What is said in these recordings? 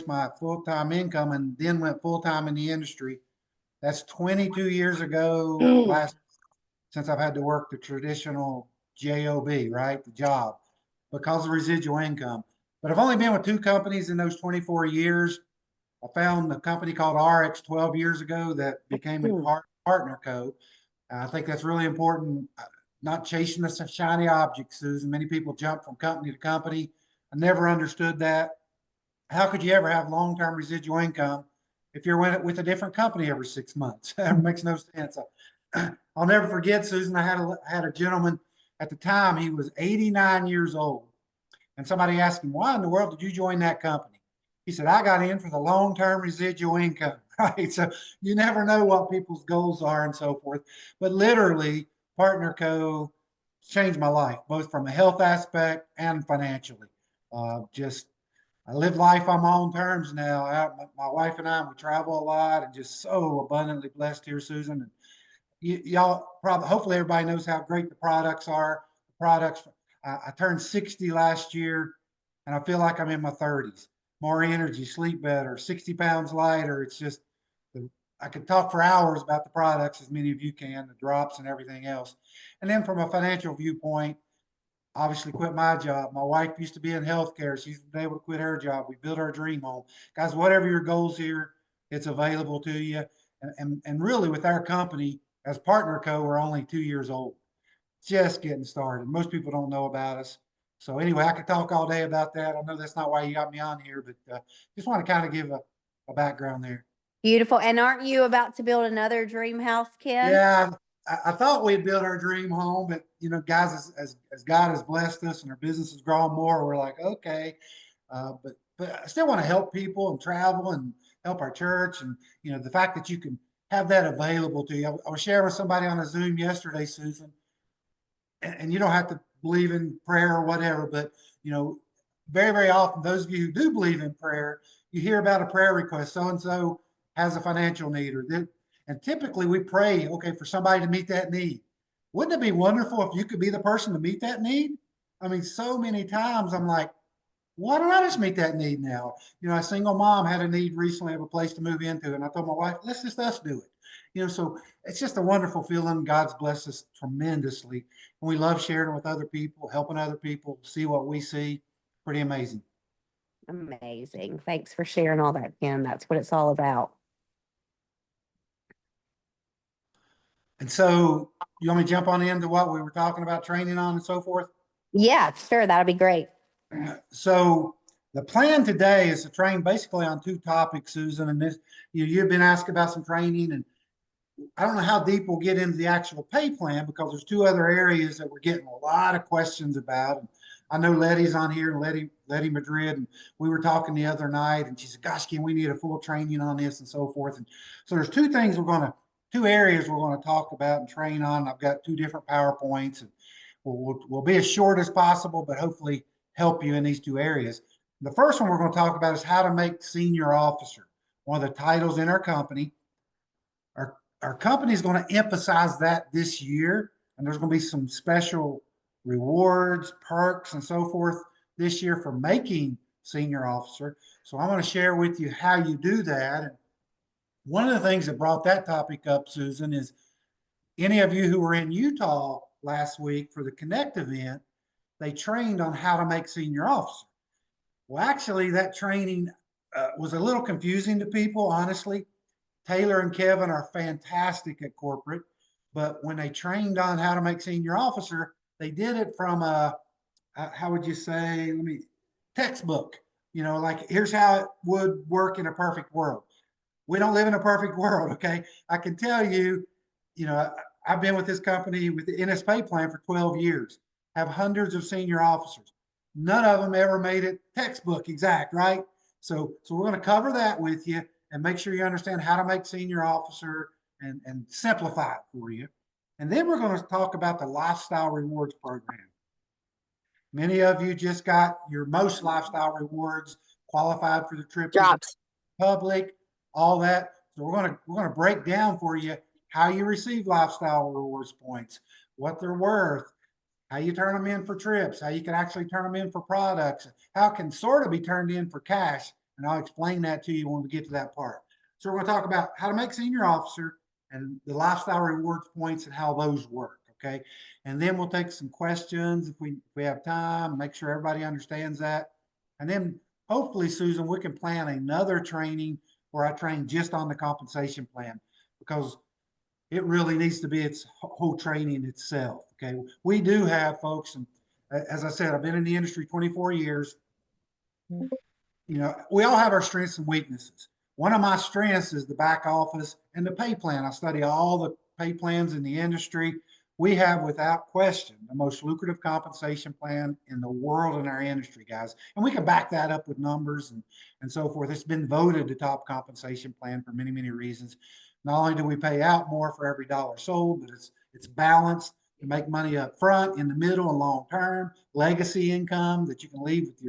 my full-time income and then went full-time in the industry. That's 22 years ago last since I've had to work the traditional job, right? The job because of residual income. But I've only been with two companies in those 24 years. I found a company called RX 12 years ago that became an partner co. I think that's really important. Not chasing the shiny objects, Susan. Many people jump from company to company. I never understood that. How could you ever have long-term residual income if you're with a different company every 6 months? That makes no sense. I'll never forget, Susan. I had a gentleman at the time. He was 89 years old, and somebody asked him, "Why in the world did you join that company?" He said, "I got in for the long-term residual income." Right. So you never know what people's goals are and so forth. But literally, Partner Co. changed my life, both from a health aspect and financially. Just I live life on my own terms now. My wife and I, we travel a lot and just so abundantly blessed here, Susan. And y'all probably, hopefully everybody knows how great the products are. The products, I turned 60 last year and I feel like I'm in my 30s. More energy, sleep better, 60 pounds lighter. It's just, I could talk for hours about the products, as many of you can, the drops and everything else. And then from a financial viewpoint, obviously quit my job. My wife used to be in healthcare. She's been able to quit her job. We built our dream home. Guys, whatever your goals here, it's available to you. And really with our company as Partner Co, we're only 2 years old, just getting started. Most people don't know about us. So anyway, I could talk all day about that. I know that's not why you got me on here, but just want to kind of give a background there. Beautiful. And aren't you about to build another dream house, Ken? Yeah, I thought we'd build our dream home, but guys, as God has blessed us and our business has grown more, we're like, okay, but I still want to help people and travel and help our church, and the fact that you can have that available to you. I was sharing with somebody on a Zoom yesterday, Susan, and you don't have to believe in prayer or whatever, but very, very often, those of you who do believe in prayer, you hear about a prayer request. So and so has a financial need, and typically we pray, okay, for somebody to meet that need. Wouldn't it be wonderful if you could be the person to meet that need? I mean, so many times I'm like, why don't I just meet that need now? A single mom had a need recently of a place to move into, and I told my wife, let's just us do it. So it's just a wonderful feeling. God's blessed us tremendously, and we love sharing with other people, helping other people see what we see. Pretty amazing. Amazing. Thanks for sharing all that, Ken. That's what it's all about. And so you want me to jump on into what we were talking about training on and so forth? Yeah, sure. That'll be great. So the plan today is to train basically on two topics, Susan, and this, you've been asked about some training, and I don't know how deep we'll get into the actual pay plan because there's two other areas that we're getting a lot of questions about. And I know Letty's on here, and Letty Madrid, and we were talking the other night, and she said, "Gosh, Ken, we need a full training on this and so forth." And so there's two areas we're going to talk about and train on. I've got two different PowerPoints, and we'll be as short as possible, but hopefully help you in these two areas. The first one we're going to talk about is how to make senior officer, one of the titles in our company. Our company is going to emphasize that this year, and there's going to be some special rewards, perks, and so forth this year for making senior officer. So I'm going to share with you how you do that. And one of the things that brought that topic up, Susan, is any of you who were in Utah last week for the Connect event, they trained on how to make senior officer. Well, actually, that training was a little confusing to people, honestly. Taylor and Kevin are fantastic at corporate, but when they trained on how to make senior officer, they did it from how would you say, textbook, like here's how it would work in a perfect world. We don't live in a perfect world, okay? I can tell you, I've been with this company with the NS Pay Plan for 12 years, have hundreds of senior officers. None of them ever made it textbook exact, right? So we're going to cover that with you and make sure you understand how to make senior officer and simplify it for you. And then we're going to talk about the Lifestyle Rewards Program. Many of you just got your most Lifestyle Rewards, qualified for the trip Drops. public, all that. So we're going to break down for you how you receive Lifestyle Rewards points, what they're worth, how you turn them in for trips, how you can actually turn them in for products, how it can sort of be turned in for cash, and I'll explain that to you when we get to that part. So we're going to talk about how to make senior officer and the lifestyle rewards points and how those work. Okay. And then we'll take some questions if we have time, make sure everybody understands that. And then hopefully, Susan, we can plan another training where I train just on the compensation plan, because it really needs to be its whole training itself. Okay. We do have folks, and as I said, I've been in the industry 24 years. You know, we all have our strengths and weaknesses. One of my strengths is the back office and the pay plan. I study all the pay plans in the industry. We have, without question, the most lucrative compensation plan in the world in our industry, guys. And we can back that up with numbers and so forth. It's been voted the top compensation plan for many, many reasons. Not only do we pay out more for every dollar sold, but it's balanced. You make money up front, in the middle, and long term. Legacy income that you can leave with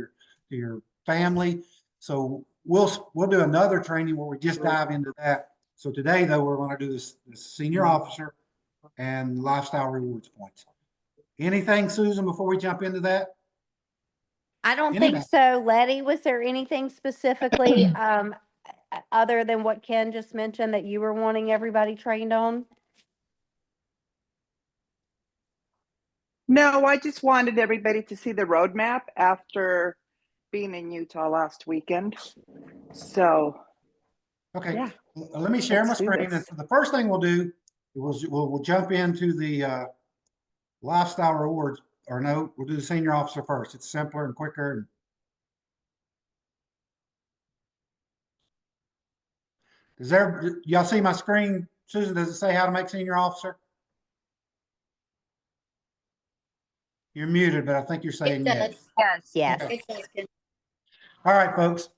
your family. So we'll do another training where we just dive into that. So today, though, we're going to do this senior officer and lifestyle rewards points. Anything, Susan, before we jump into that? I don't Anybody? think so. Letty, was there anything specifically, other than what Ken just mentioned that you were wanting everybody trained on? No, I just wanted everybody to see the roadmap after being in Utah last weekend. So, Okay, yeah, let me share my let's do screen. this. And the first thing we'll do is we'll jump into the lifestyle rewards, or no, we'll do the senior officer first. It's simpler and quicker. Y'all see my screen? Susan, does it say how to make senior officer? You're muted, but I think you're saying yes. Yes. Okay. All right, folks.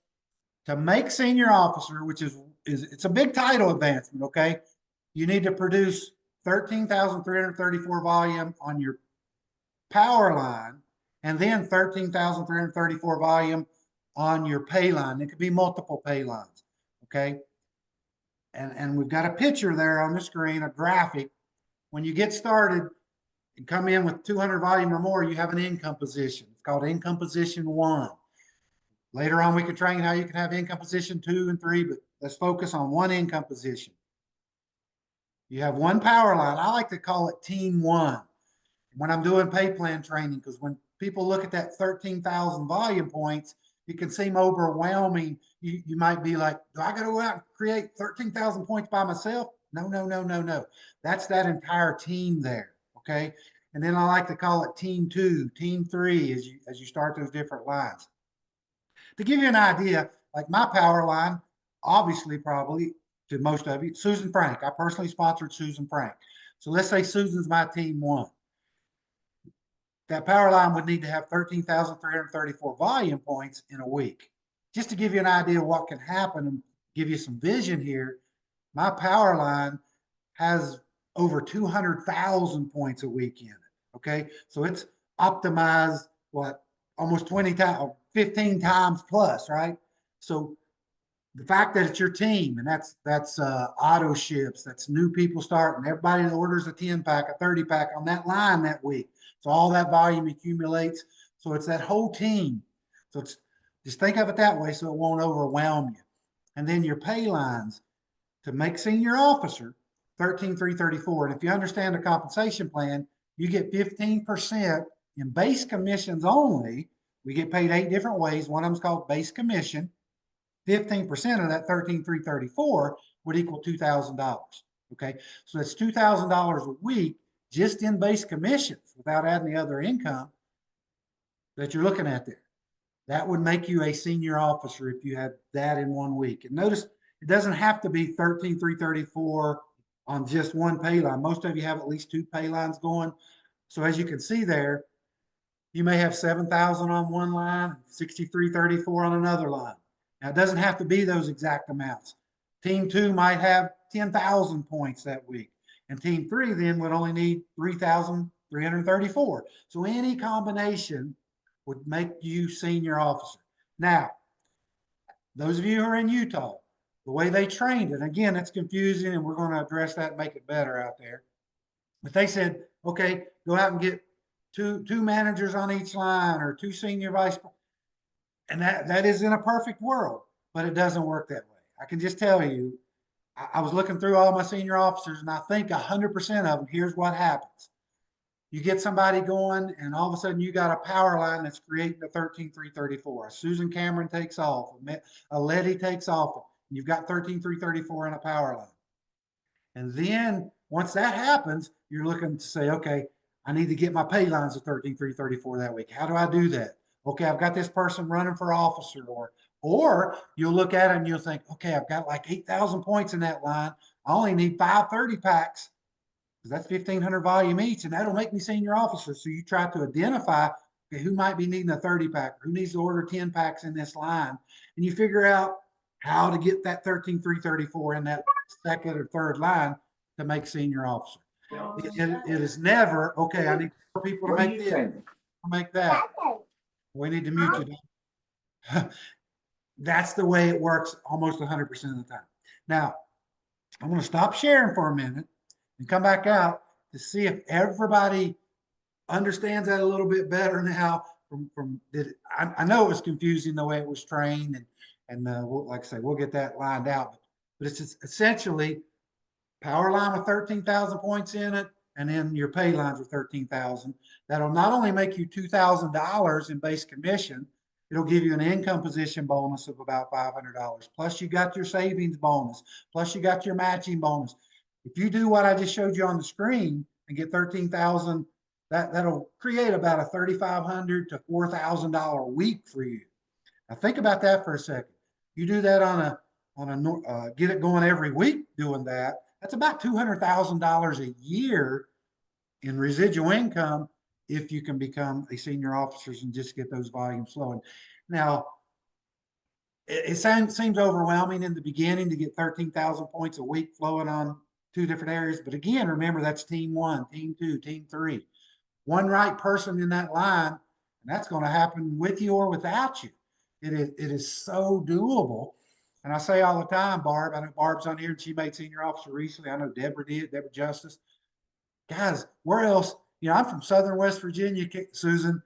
To make senior officer, which is it's a big title advancement, okay? You need to produce 13,334 volume on your power line, and then 13,334 volume on your pay line. It could be multiple pay lines, okay? And we've got a picture there on the screen, a graphic. When you get started and come in with 200 volume or more, you have an income position. It's called income position 1. Later on, we can train how you can have income position 2 and 3, but let's focus on one income position. You have one power line. I like to call it team 1 when I'm doing pay plan training, because when people look at that 13,000 volume points, it can seem overwhelming. You might be like, do I got to go out and create 13,000 points by myself? No, no, no, no, no. That's that entire team there, okay? And then I like to call it team 2, team 3 as you start those different lines. To give you an idea, like my power line, obviously, probably to most of you, Susan Frank. I personally sponsored Susan Frank. So let's say Susan's my team 1. That power line would need to have 13,334 volume points in a week. Just to give you an idea of what can happen and give you some vision here, my power line has over 200,000 points a week in it. Okay. So it's optimized, what, almost 20 times, 15 times plus, right? So the fact that it's your team, and that's auto ships, that's new people starting, everybody that orders a 10-pack, a 30-pack on that line that week. So all that volume accumulates. So it's that whole team. So it's just think of it that way so it won't overwhelm you. And then your pay lines to make senior officer, 13,334. And if you understand the compensation plan, you get 15% in base commissions only. We get paid 8 different ways. One of them is called base commission. 15% of that 13,334 would equal $2,000. Okay, so that's $2,000 a week just in base commissions without adding the other income that you're looking at there. That would make you a senior officer if you had that in 1 week. And notice it doesn't have to be 13,334 on just one pay line. Most of you have at least 2 pay lines going. So as you can see there, you may have 7,000 on one line, 6,334 on another line. Now, it doesn't have to be those exact amounts. Team 2 might have 10,000 points that week, and team 3 then would only need 3,334. So any combination would make you senior officer. Now, those of you who are in Utah, the way they trained it, again, it's confusing, and we're going to address that and make it better out there. But they said, okay, go out and get two managers on each line or 2 senior vice presidents. And that is in a perfect world. but it doesn't work that way. I can just tell you, I was looking through all my senior officers and I think 100% of them, here's what happens. You get somebody going and all of a sudden you got a power line that's creating a 13,334. Susan Cameron takes off, a Letty takes off. You've got 13,334 in a power line. And then once that happens, you're looking to say, okay, I need to get my pay lines to 13,334 that week. How do I do that? Okay, I've got this person running for officer, or you'll look at it and you'll think, okay, I've got like 8,000 points in that line. I only need 530 packs because that's 1,500 volume each, and that'll make me senior officer. So you try to identify, okay, who might be needing a 30 pack, who needs to order 10 packs in this line, and you figure out how to get that 13,334 in that second or third line to make senior officer. It is never, okay, I need 4 people to make this, to make that. We need to mute you. That's the way it works almost 100% of the time. Now, I'm going to stop sharing for a minute and come back out to see if everybody understands that a little bit better now. I know it was confusing the way it was trained, and like I say, we'll get that lined out. But it's just essentially power line with 13,000 points in it, and then your pay lines with 13,000. That'll not only make you $2,000 in base commission, it'll give you an income position bonus of about $500. Plus you got your savings bonus. Plus you got your matching bonus. If you do what I just showed you on the screen and get 13,000, that'll create about a $3,500 to $4,000 a week for you. Now think about that for a second. You do that get it going every week doing that. That's about $200,000 a year in residual income if you can become a senior officer and just get those volumes flowing. Now, it seems overwhelming in the beginning to get 13,000 points a week flowing on 2 different areas. But again, remember, that's team 1, team 2, team 3. One right person in that line, and that's going to happen with you or without you. It is so doable. And I say all the time, Barb, I know Barb's on here and she made senior officer recently. I know Deborah did, Deborah Justice. Guys, where else? You know, I'm from Southern West Virginia, Susan.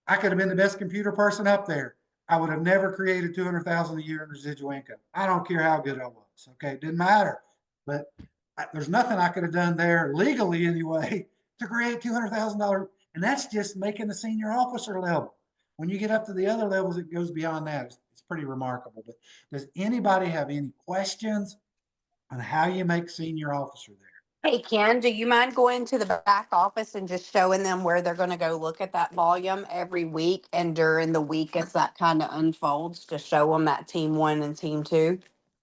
I could have been the best computer person up there. I would have never created 200,000 a year in residual income. I don't care how good I was. Okay, it didn't matter. But there's nothing I could have done there legally anyway to create $200,000, and that's just making the senior officer level. When you get up to the other levels, it goes beyond that. It's pretty remarkable. But does anybody have any questions on how you make senior officer there? Hey, Ken, do you mind going to the back office and just showing them where they're going to go look at that volume every week, and during the week as that kind of unfolds to show them that team 1 and team 2?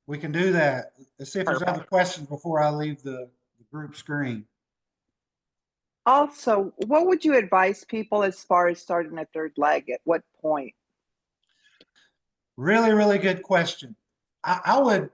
We can do that. Let's see if there's other questions before I leave the group screen. Also, what would you advise people as far as starting a third leg? At what point? Really, really good question. I would,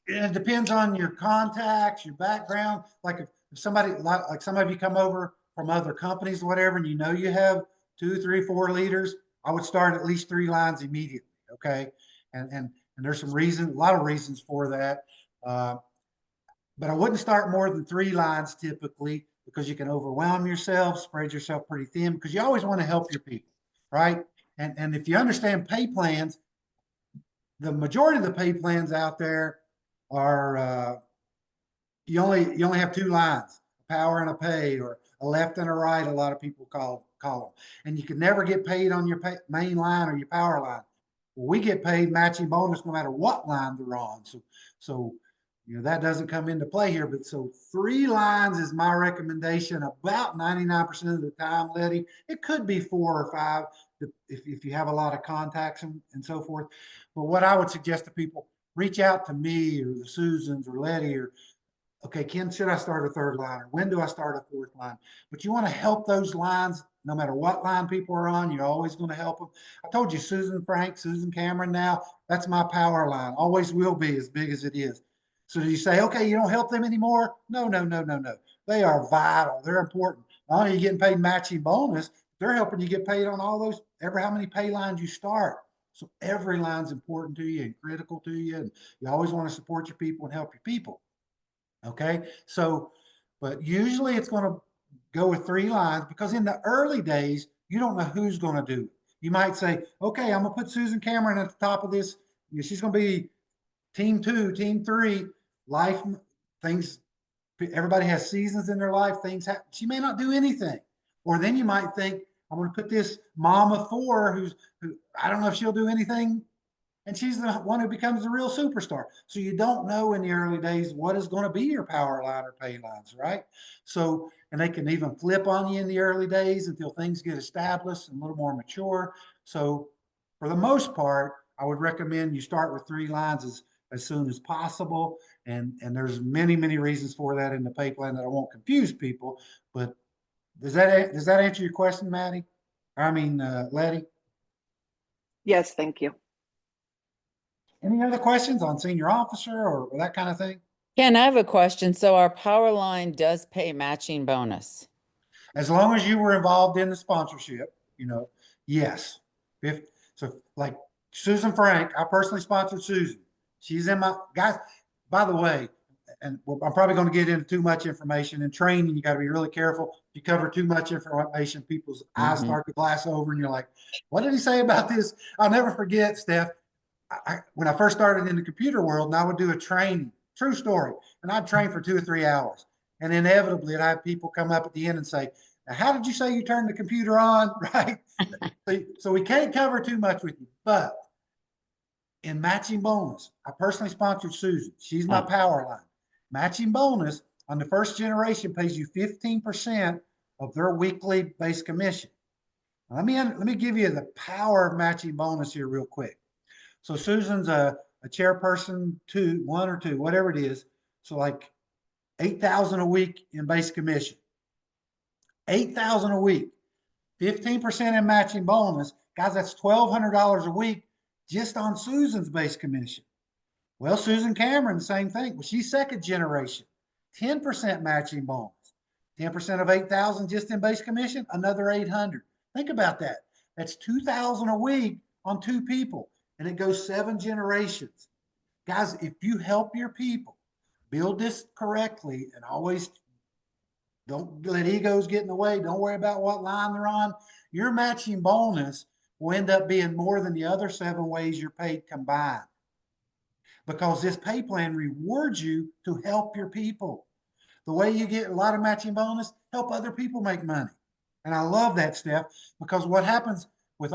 it depends on your contacts, your background. Like if somebody, like some of you come over from other companies or whatever, and you know you have 2, 3, 4 leaders, I would start at least 3 lines immediately. Okay. And there's some reasons, a lot of reasons for that. But I wouldn't start more than 3 lines typically, because you can overwhelm yourself, spread yourself pretty thin, because you always want to help your people, right? And if you understand pay plans, the majority of the pay plans out there are you only have 2 lines, a power and a pay, or a left and a right. A lot of people call them, and you can never get paid on your main line or your power line. Well, we get paid matching bonus no matter what line they're on. So you know, that doesn't come into play here. But so 3 lines is my recommendation about 99% of the time, Letty. It could be 4 or 5 if you have a lot of contacts and so forth. But what I would suggest to people, reach out to me or the Susans or Letty, or, okay, Ken, should I start a 3rd line, or when do I start a 4th line? But you want to help those lines no matter what line people are on. You're always going to help them. I told you, Susan Frank, Susan Cameron now, that's my power line. Always will be, as big as it is. So do you say, okay, you don't help them anymore? No. They are vital. They're important. Not only are you getting paid matching bonus, they're helping you get paid on all those, how many pay lines you start. So every line's important to you and critical to you. And you always want to support your people and help your people. Okay. So, but usually it's going to go with 3 lines, because in the early days, you don't know who's going to do it. You might say, okay, I'm going to put Susan Cameron at the top of this she's going to be team 2, team 3, life things. Everybody has seasons in their life. Things happen. She may not do anything. Or then you might think, I'm going to put this mom of 4 who I don't know if she'll do anything. And she's the one who becomes the real superstar. So you don't know in the early days what is going to be your power line or pay lines, right? So, and they can even flip on you in the early days until things get established and a little more mature. So for the most part, I would recommend you start with 3 lines as soon as possible. And there's many, many reasons for that in the pay plan that I won't confuse people. But does that answer your question, Maddie? I mean, Letty? Yes, thank you. Any other questions on senior officer or that kind of thing? Ken, I have a question. So our power line does pay matching bonus. As long as you were involved in the sponsorship, yes. So like Susan Frank, I personally sponsored Susan. She's in my guys. By the way, and I'm probably going to get into too much information in training. You got to be really careful. If you cover too much information, people's eyes start to glass over, and you're like, "What did he say about this?" I'll never forget, Steph. When I first started in the computer world, and I would do a training, true story, and I'd train for 2 or 3 hours, and inevitably I'd have people come up at the end and say, "Now, how did you say you turned the computer on?" Right? So we can't cover too much with you, but in matching bonus, I personally sponsored Susan. She's my power line. Matching bonus on the first generation pays you 15% of their weekly base commission. Now, let me give you the power of matching bonus here real quick. So Susan's a chairperson 1 or 2, whatever it is. So like 8,000 a week in base commission. 8,000 a week, 15% in matching bonus. Guys, that's $1,200 a week just on Susan's base commission. Well, Susan Cameron, the same thing. Well, she's second generation, 10% matching bonus. 10% of 8,000 just in base commission, another 800. Think about that. That's 2,000 a week on 2 people. And it goes 7 generations. Guys, if you help your people build this correctly and always don't let egos get in the way, don't worry about what line they're on, your matching bonus will end up being more than the other 7 ways you're paid combined. Because this pay plan rewards you to help your people. The way you get a lot of matching bonus, help other people make money. And I love that, Steph, because what happens with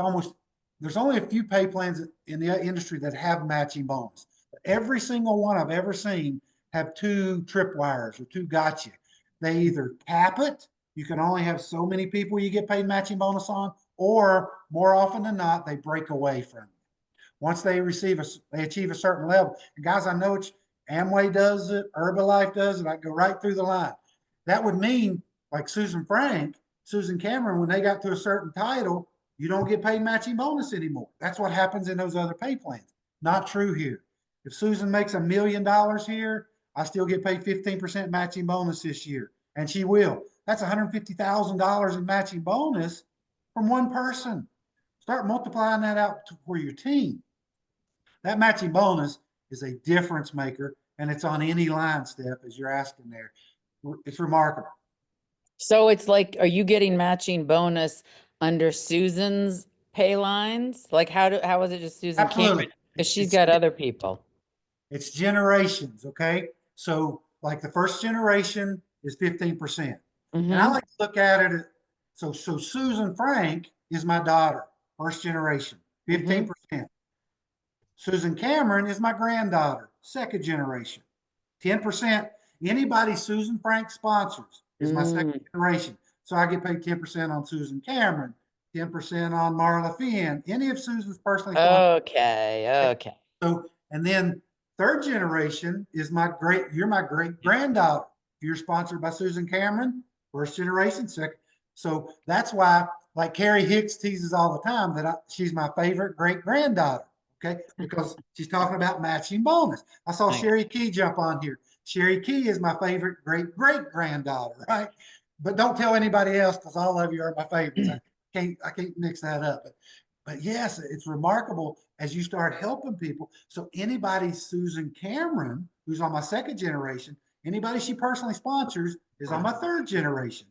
there's only a few pay plans in the industry that have matching bonus. Every single one I've ever seen have 2 tripwires or 2 gotcha. They either cap it, you can only have so many people you get paid matching bonus on, or more often than not, they break away from it. Once they achieve a certain level. And guys, I know Amway does it, Herbalife does it, I go right through the line. That would mean, like Susan Frank, Susan Cameron, when they got to a certain title, you don't get paid matching bonus anymore. That's what happens in those other pay plans. Not true here. If Susan makes $1 million here, I still get paid 15% matching bonus this year, and she will. That's $150,000 in matching bonus from one person. Start multiplying that out for your team. That matching bonus is a difference maker, and it's on any line, Steph, as you're asking there. It's remarkable. So it's like, are you getting matching bonus under Susan's pay lines? Like how is it just Susan Cameron? Absolutely. Because she's got other people. It's generations, okay? So like the first generation is 15%. And I like to look at it. So Susan Frank is my daughter, first generation, 15%. Susan Cameron is my granddaughter, second generation, 10%. Anybody Susan Frank sponsors is my second generation. So I get paid 10% on Susan Cameron, 10% on Marla Finn, any of Susan's personally sponsored. Okay. So, and then third generation is you're my great granddaughter. You're sponsored by Susan Cameron, first generation, second. So that's why, like Carrie Hicks teases all the time that she's my favorite great granddaughter. Okay, because she's talking about matching bonus. I saw Sherry Key jump on here. Sherry Key is my favorite great granddaughter, right? But don't tell anybody else because all of you are my favorites. I can't mix that up. But yes, it's remarkable as you start helping people. So anybody Susan Cameron, who's on my second generation, anybody she personally sponsors is on my third generation.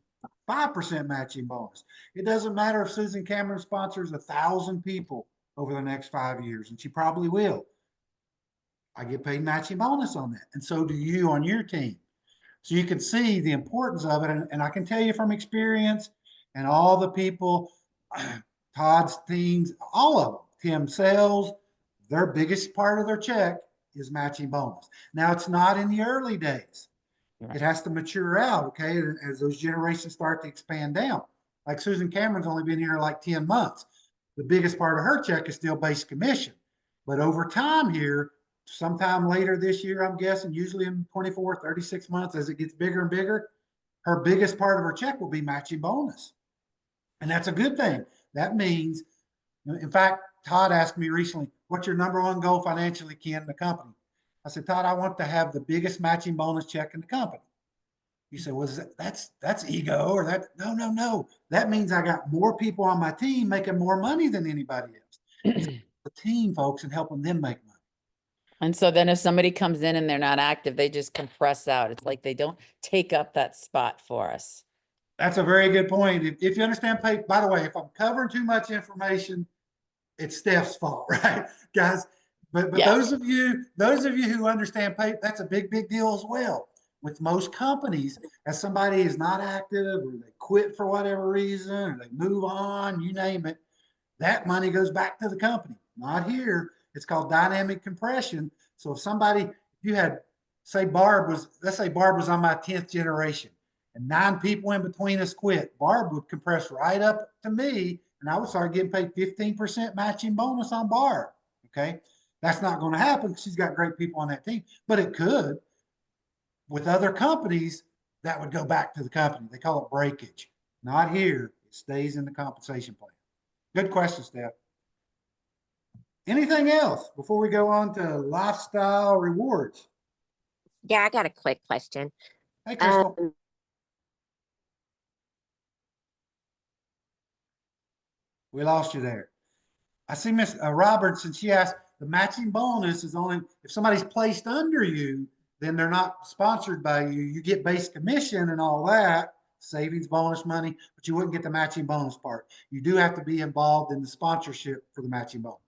5% matching bonus. It doesn't matter if Susan Cameron sponsors 1,000 people over the next 5 years, and she probably will. I get paid matching bonus on that. And so do you on your team. So you can see the importance of it. And I can tell you from experience and all the people, Todd's teams, all of them, Tim Sales, their biggest part of their check is matching bonus. Now it's not in the early days. It has to mature out, okay, as those generations start to expand down. Like Susan Cameron's only been here like 10 months. The biggest part of her check is still base commission. But over time here, sometime later this year, I'm guessing, usually in 24, 36 months, as it gets bigger and bigger, her biggest part of her check will be matching bonus. And that's a good thing. That means, in fact, Todd asked me recently, what's your number one goal financially, Ken, in the company? I said, Todd, I want to have the biggest matching bonus check in the company. You say, well, that's ego or that? No. That means I got more people on my team making more money than anybody else. It's the team, folks, and helping them make money. And so then if somebody comes in and they're not active, they just compress out. It's like they don't take up that spot for us. That's a very good point. If you understand pay, by the way, if I'm covering too much information, it's Steph's fault, right, guys? But Yeah. those of you who understand pay, that's a big deal as well. With most companies, as somebody is not active or they quit for whatever reason or they move on, you name it, that money goes back to the company. Not here. It's called dynamic compression. So if you had, let's say Barb was on my 10th generation and 9 people in between us quit, Barb would compress right up to me and I would start getting paid 15% matching bonus on Barb. Okay. That's not going to happen because she's got great people on that team, but it could. With other companies, that would go back to the company. They call it breakage. Not here. It stays in the compensation plan. Good question, Steph. Anything else before we go on to lifestyle rewards? Yeah, I got a quick question. Hey, Crystal. We lost you there. I see Miss Robertson. She asked, the matching bonus is only if somebody's placed under you, then they're not sponsored by you. You get base commission and all that, savings bonus money, but you wouldn't get the matching bonus part. You do have to be involved in the sponsorship for the matching bonus.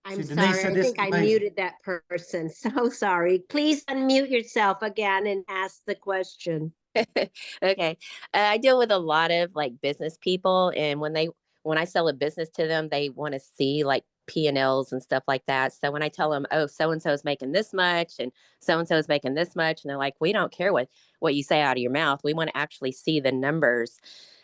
I'm See, Denise sorry, said I this think is I amazing. muted that person. So sorry. Please unmute yourself again and ask the question. Okay. I deal with a lot of like business people, and when I sell a business to them, they want to see like P&Ls and stuff like that. So when I tell them, oh, so and so is making this much and so and so is making this much, and they're like, we don't care what you say out of your mouth. We want to actually see the numbers.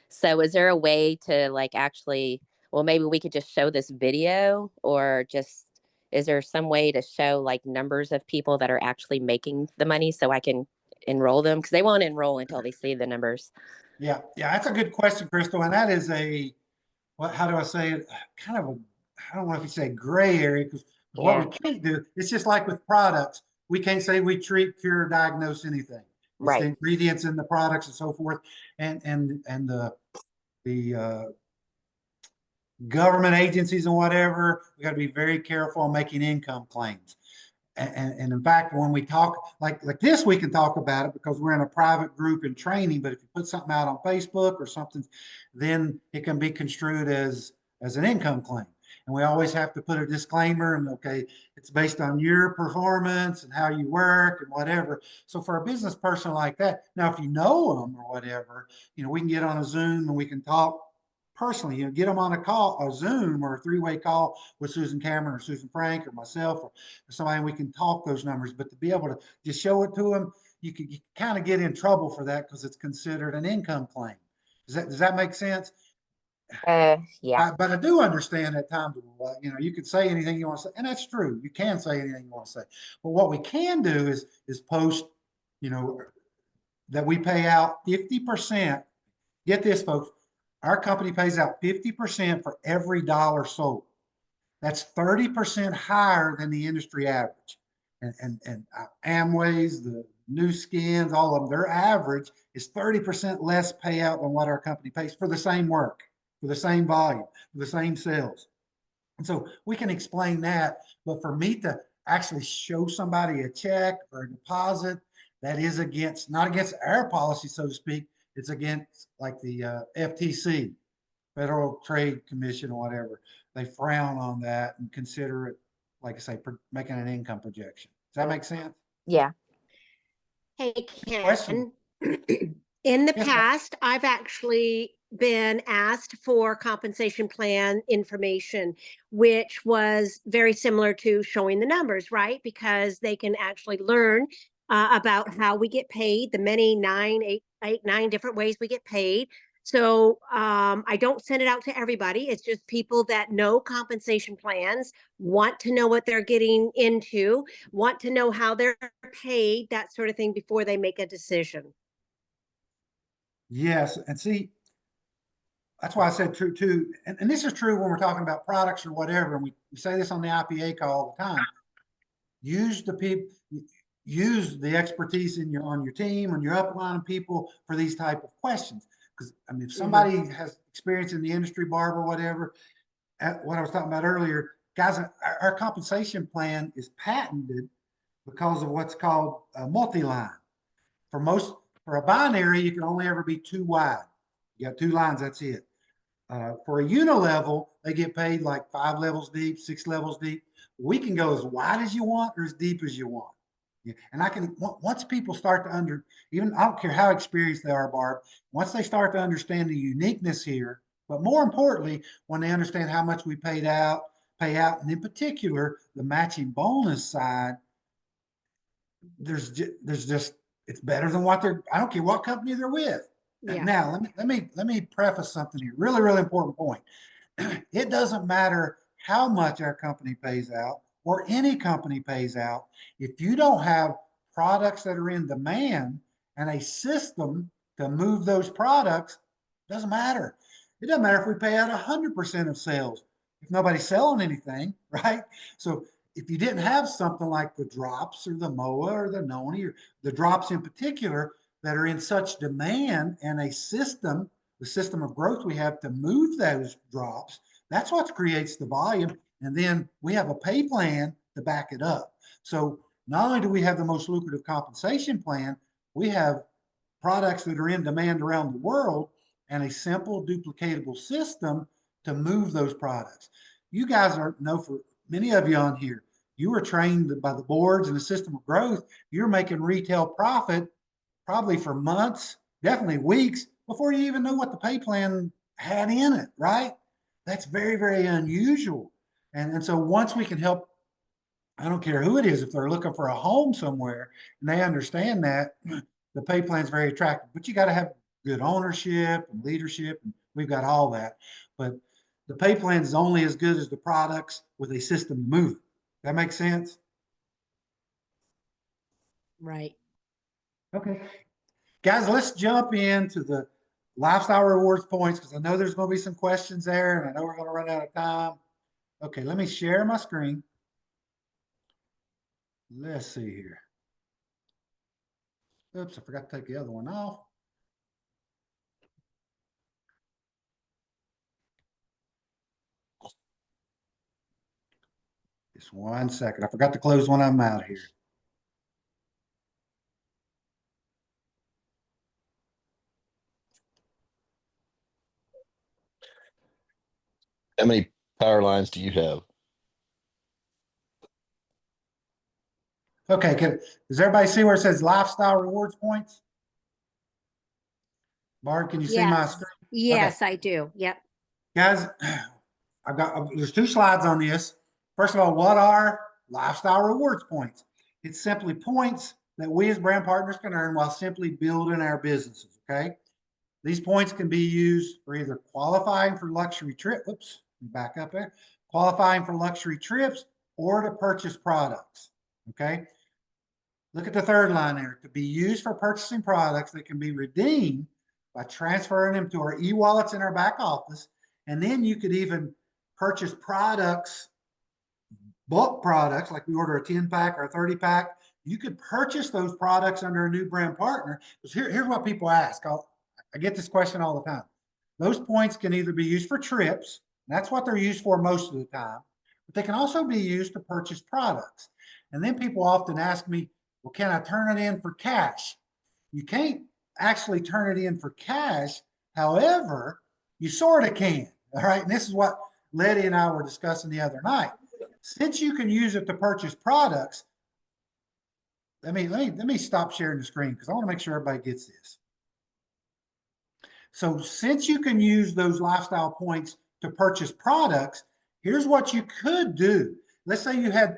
So is there a way to like actually, well, maybe we could just show this video, or just is there some way to show like numbers of people that are actually making the money so I can enroll them? Because they won't enroll until they see the numbers. Yeah, that's a good question, Crystal. And that is how do I say it? Kind of I don't know if you say gray area, because what we can't do, it's just like with products. We can't say we treat, cure, diagnose anything. It's Right. the ingredients in the products and so forth. And the government agencies and whatever, we got to be very careful on making income claims. And in fact, when we talk like this, we can talk about it because we're in a private group in training. But if you put something out on Facebook or something, then it can be construed as an income claim. And we always have to put a disclaimer and okay, it's based on your performance and how you work and whatever. So for a business person like that, now if you know them or whatever, we can get on a Zoom and we can talk personally, get them on a Zoom or a 3-way call with Susan Cameron or Susan Frank or myself or somebody, and we can talk those numbers. But to be able to just show it to them, you kind of get in trouble for that because it's considered an income claim. Does that make sense? Yeah. But I do understand at times, you can say anything you want to say, and that's true. You can say anything you want to say. But what we can do is post, that we pay out 50%. Get this, folks. Our company pays out 50% for every dollar sold. That's 30% higher than the industry average. And Amway's, the New Skins, all of them, their average is 30% less payout than what our company pays for the same work, for the same volume, for the same sales. And so we can explain that, but for me to actually show somebody a check or a deposit, that is not against our policy, so to speak. It's against like the FTC. Federal Trade Commission or whatever, they frown on that and consider it, like I say, making an income projection. Does that make sense? Yeah. Hey, Question. Ken. In the Yes, ma'am. past, I've actually been asked for compensation plan information, which was very similar to showing the numbers, right? Because they can actually learn about how we get paid, the many 9 different ways we get paid. So I don't send it out to everybody. It's just people that know compensation plans, want to know what they're getting into, want to know how they're paid, that sort of thing before they make a decision. Yes, and see, that's why I said true too. And this is true when we're talking about products or whatever. And we say this on the IPA call all the time. Use the people, use the expertise in on your team, on your upline people for these type of questions. Because I mean, if somebody has experience in the industry, Barb or whatever, what I was talking about earlier, guys, our compensation plan is patented because of what's called a multi-line. For a binary, you can only ever be 2 wide. You got 2 lines, that's it. For a unilevel, they get paid like 5 levels deep, 6 levels deep. We can go as wide as you want or as deep as you want. Yeah. And I can, once people start to even, I don't care how experienced they are, Barb, once they start to understand the uniqueness here, but more importantly, when they understand how much we pay out, and in particular, the matching bonus side, there's just, it's better than what I don't care what company they're with. Yeah. Now, let me preface something here. Really, really important point. It doesn't matter how much our company pays out or any company pays out. If you don't have products that are in demand and a system to move those products, it doesn't matter. It doesn't matter if we pay out 100% of sales if nobody's selling anything, right? So if you didn't have something like the drops or the MOA or the Noni or the drops in particular that are in such demand and a system, the system of growth we have to move those drops, that's what creates the volume. And then we have a pay plan to back it up. So not only do we have the most lucrative compensation plan, we have products that are in demand around the world and a simple duplicatable system to move those products. You guys know, for many of you on here, you were trained by the boards and the system of growth. You're making retail profit probably for months, definitely weeks, before you even know what the pay plan had in it, right? That's very, very unusual. And so once we can help, I don't care who it is, if they're looking for a home somewhere and they understand that, the pay plan is very attractive. But you got to have good ownership and leadership, and we've got all that. But the pay plan is only as good as the products with a system to move it. That makes sense? Right. Okay. Guys, let's jump into the lifestyle rewards points because I know there's going to be some questions there and I know we're going to run out of time. Okay, let me share my screen. Let's see here. Oops, I forgot to take the other one off. Just 1 second. I forgot to close one of them out here. How many power lines do you have? Okay, does everybody see where it says lifestyle rewards points? Barb, can you see my Yes. screen? Yes, I do. Yep. Guys, there's 2 slides on this. First of all, what are lifestyle rewards points? It's simply points that we as brand partners can earn while simply building our businesses, okay? These points can be used for either qualifying for luxury trip, oops, back up there, qualifying for luxury trips or to purchase products, okay? Look at the third line there, to be used for purchasing products that can be redeemed by transferring them to our e-wallets in our back office. And then you could even purchase products, bulk products, like we order a 10-pack or a 30-pack. You could purchase those products under a new brand partner. Because here's what people ask. I get this question all the time. Those points can either be used for trips, and that's what they're used for most of the time, but they can also be used to purchase products. And then people often ask me, well, can I turn it in for cash? You can't actually turn it in for cash. However, You sort of can, all right? And this is what Letty and I were discussing the other night. Since you can use it to purchase products, let me stop sharing the screen because I want to make sure everybody gets this. So since you can use those lifestyle points to purchase products, here's what you could do. Let's say you had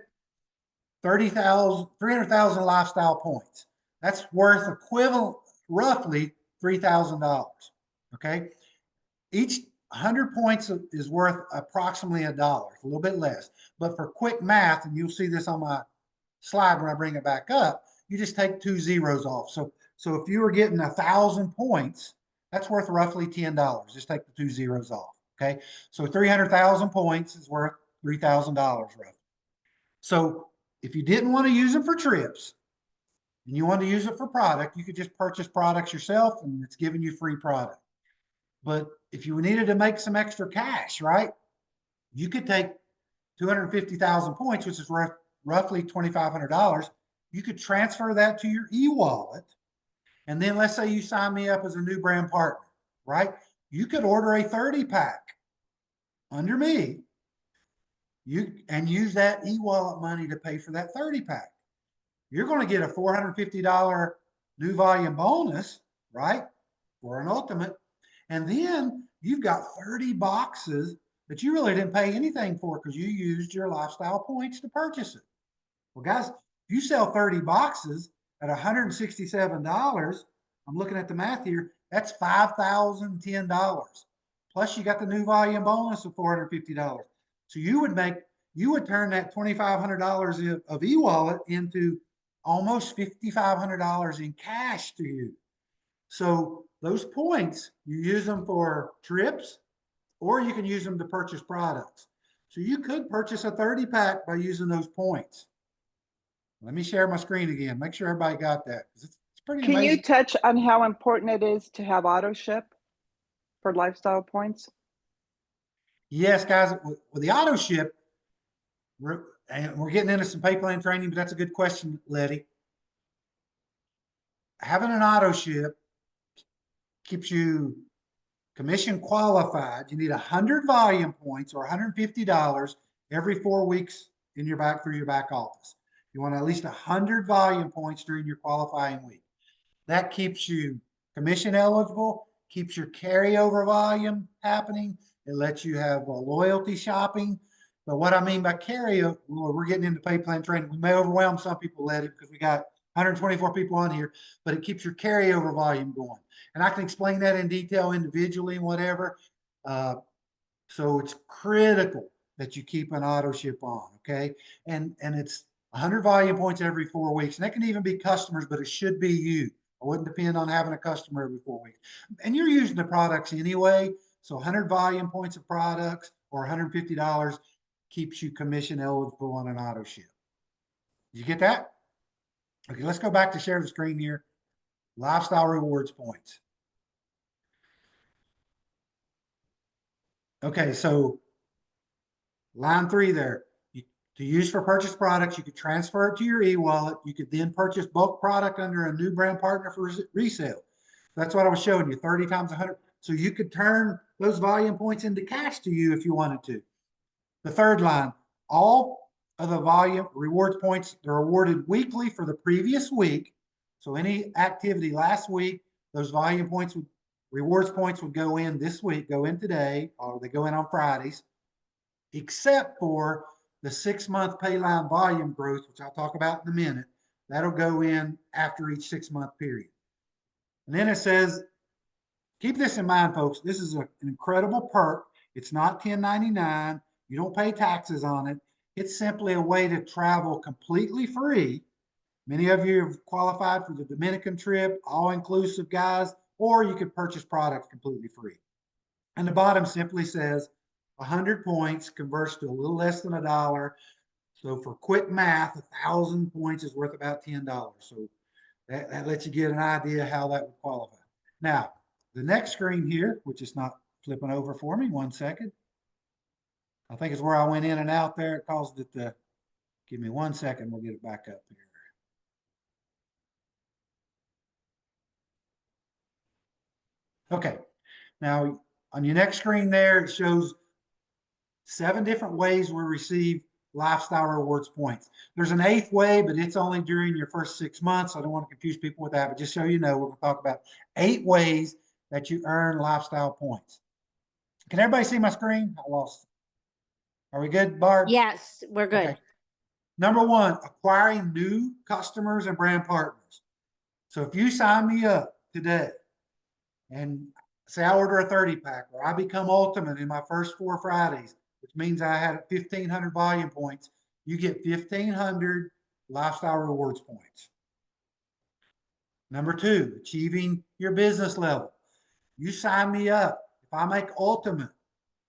300,000 lifestyle points. That's worth equivalent, roughly $3,000. Okay. Each 100 points is worth approximately $1, a little bit less. But for quick math, and you'll see this on my slide when I bring it back up, you just take 2 zeros off. So if you were getting 1,000 points, that's worth roughly $10. Just take the 2 zeros off. Okay. So 300,000 points is worth $3,000 roughly. So if you didn't want to use them for trips and you want to use it for product, you could just purchase products yourself and it's giving you free product. But if you needed to make some extra cash, right, you could take 250,000 points, which is worth roughly $2,500. You could transfer that to your e-wallet. And then let's say you sign me up as a new brand partner, right? You could order a 30 pack under me and use that e-wallet money to pay for that 30 pack. You're going to get a $450 new volume bonus, right? For an ultimate. And then you've got 30 boxes that you really didn't pay anything for because you used your lifestyle points to purchase it. Well, guys, if you sell 30 boxes at $167, I'm looking at the math here, that's $5,010. Plus you got the new volume bonus of $450. So you would turn that $2,500 of e-wallet into almost $5,500 in cash to you. So those points, you use them for trips or you can use them to purchase products. So you could purchase a 30 pack by using those points. Let me share my screen again. Make sure everybody got that. It's pretty Can amazing. you touch on how important it is to have auto ship for lifestyle points? Yes, guys, with the auto ship, and we're getting into some pay plan training, but that's a good question, Letty. Having an auto ship keeps you commission qualified. You need 100 volume points or $150 every 4 weeks in your back through your back office. You want at least 100 volume points during your qualifying week. That keeps you commission eligible, keeps your carryover volume happening. It lets you have loyalty shopping. But what I mean by carryover, we're getting into pay plan training. We may overwhelm some people, Letty, because we got 124 people on here, but it keeps your carryover volume going. And I can explain that in detail individually and whatever. So it's critical that you keep an auto ship on, okay? And it's 100 volume points every 4 weeks. And that can even be customers, but it should be you. I wouldn't depend on having a customer every 4 weeks. And you're using the products anyway. So 100 volume points of products or $150 keeps you commission eligible on an auto ship. Did you get that? Okay, let's go back to share the screen here. Lifestyle rewards points. Okay, so line 3 there. To use for purchase products, you could transfer it to your e-wallet. You could then purchase bulk product under a new brand partner for resale. That's what I was showing you, 30 times 100. So you could turn those volume points into cash to you if you wanted to. The third line, all of the volume rewards points, they're awarded weekly for the previous week. So any activity last week, those volume points, rewards points would go in this week, go in today, or they go in on Fridays, except for the 6-month pay line volume growth, which I'll talk about in a minute. That'll go in after each 6-month period. And then it says, keep this in mind, folks. This is an incredible perk. It's not 1099. You don't pay taxes on it. It's simply a way to travel completely free. Many of you have qualified for the Dominican trip, all-inclusive, guys, or you could purchase products completely free. And the bottom simply says 100 points converts to a little less than $1. So for quick math, 1,000 points is worth about $10. So that lets you get an idea how that would qualify. Now, the next screen here, which is not flipping over for me, 1 second. I think it's where I went in and out there. It caused it to, give me 1 second. We'll get it back up here. Okay. Now, On your next screen there, it shows 7 different ways we receive lifestyle rewards points. There's an 8th way, but it's only during your first 6 months. I don't want to confuse people with that, but just so you know, we're going to talk about 8 ways that you earn lifestyle points. Can everybody see my screen? I lost it. Are we good, Barb? Yes, we're good. Okay. Number 1, acquiring new customers and brand partners. So if you sign me up today and say I order a 30 pack or I become ultimate in my first 4 Fridays, which means I had 1,500 volume points, you get 1,500 lifestyle rewards points. Number 2, achieving your business level. You sign me up. If I make ultimate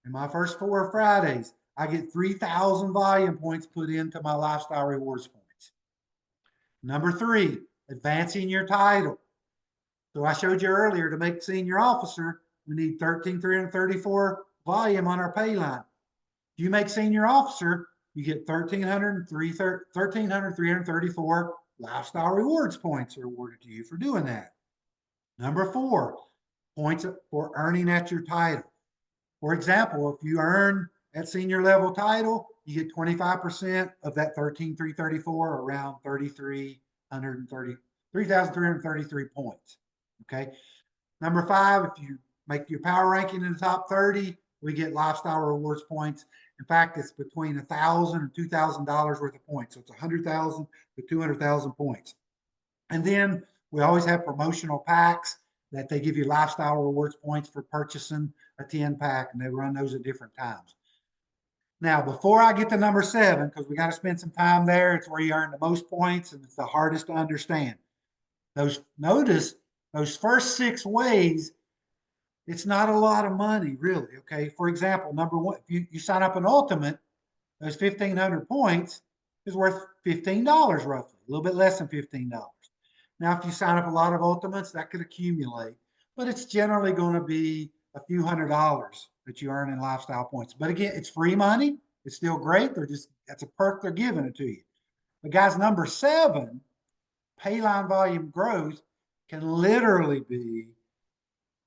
in my first 4 Fridays, I get 3,000 volume points put into my lifestyle rewards points. Number 3, advancing your title. So I showed you earlier, to make senior officer, we need 13,334 volume on our pay line. If you make senior officer, you get 1,334 lifestyle rewards points are awarded to you for doing that. Number 4, points for earning at your title. For example, if you earn at senior level title, you get 25% of that 13,334, around 3,333 points. Okay. Number 5, if you make your power ranking in the top 30, we get lifestyle rewards points. In fact, it's between $1,000 and $2,000 worth of points. So it's 100,000 to 200,000 points. And then we always have promotional packs that they give you lifestyle rewards points for purchasing a 10 pack, and they run those at different times. Now, before I get to number 7, because we got to spend some time there, it's where you earn the most points and it's the hardest to understand. Notice those first 6 ways, it's not a lot of money, really. Okay. For example, number 1, if you sign up an ultimate, those 1,500 points is worth $15 roughly, a little bit less than $15. Now, if you sign up a lot of ultimates, that could accumulate, but it's generally going to be a few $100s that you earn in lifestyle points. But again, it's free money. It's still great. That's a perk. They're giving it to you. But guys, number 7, pay line volume growth can literally be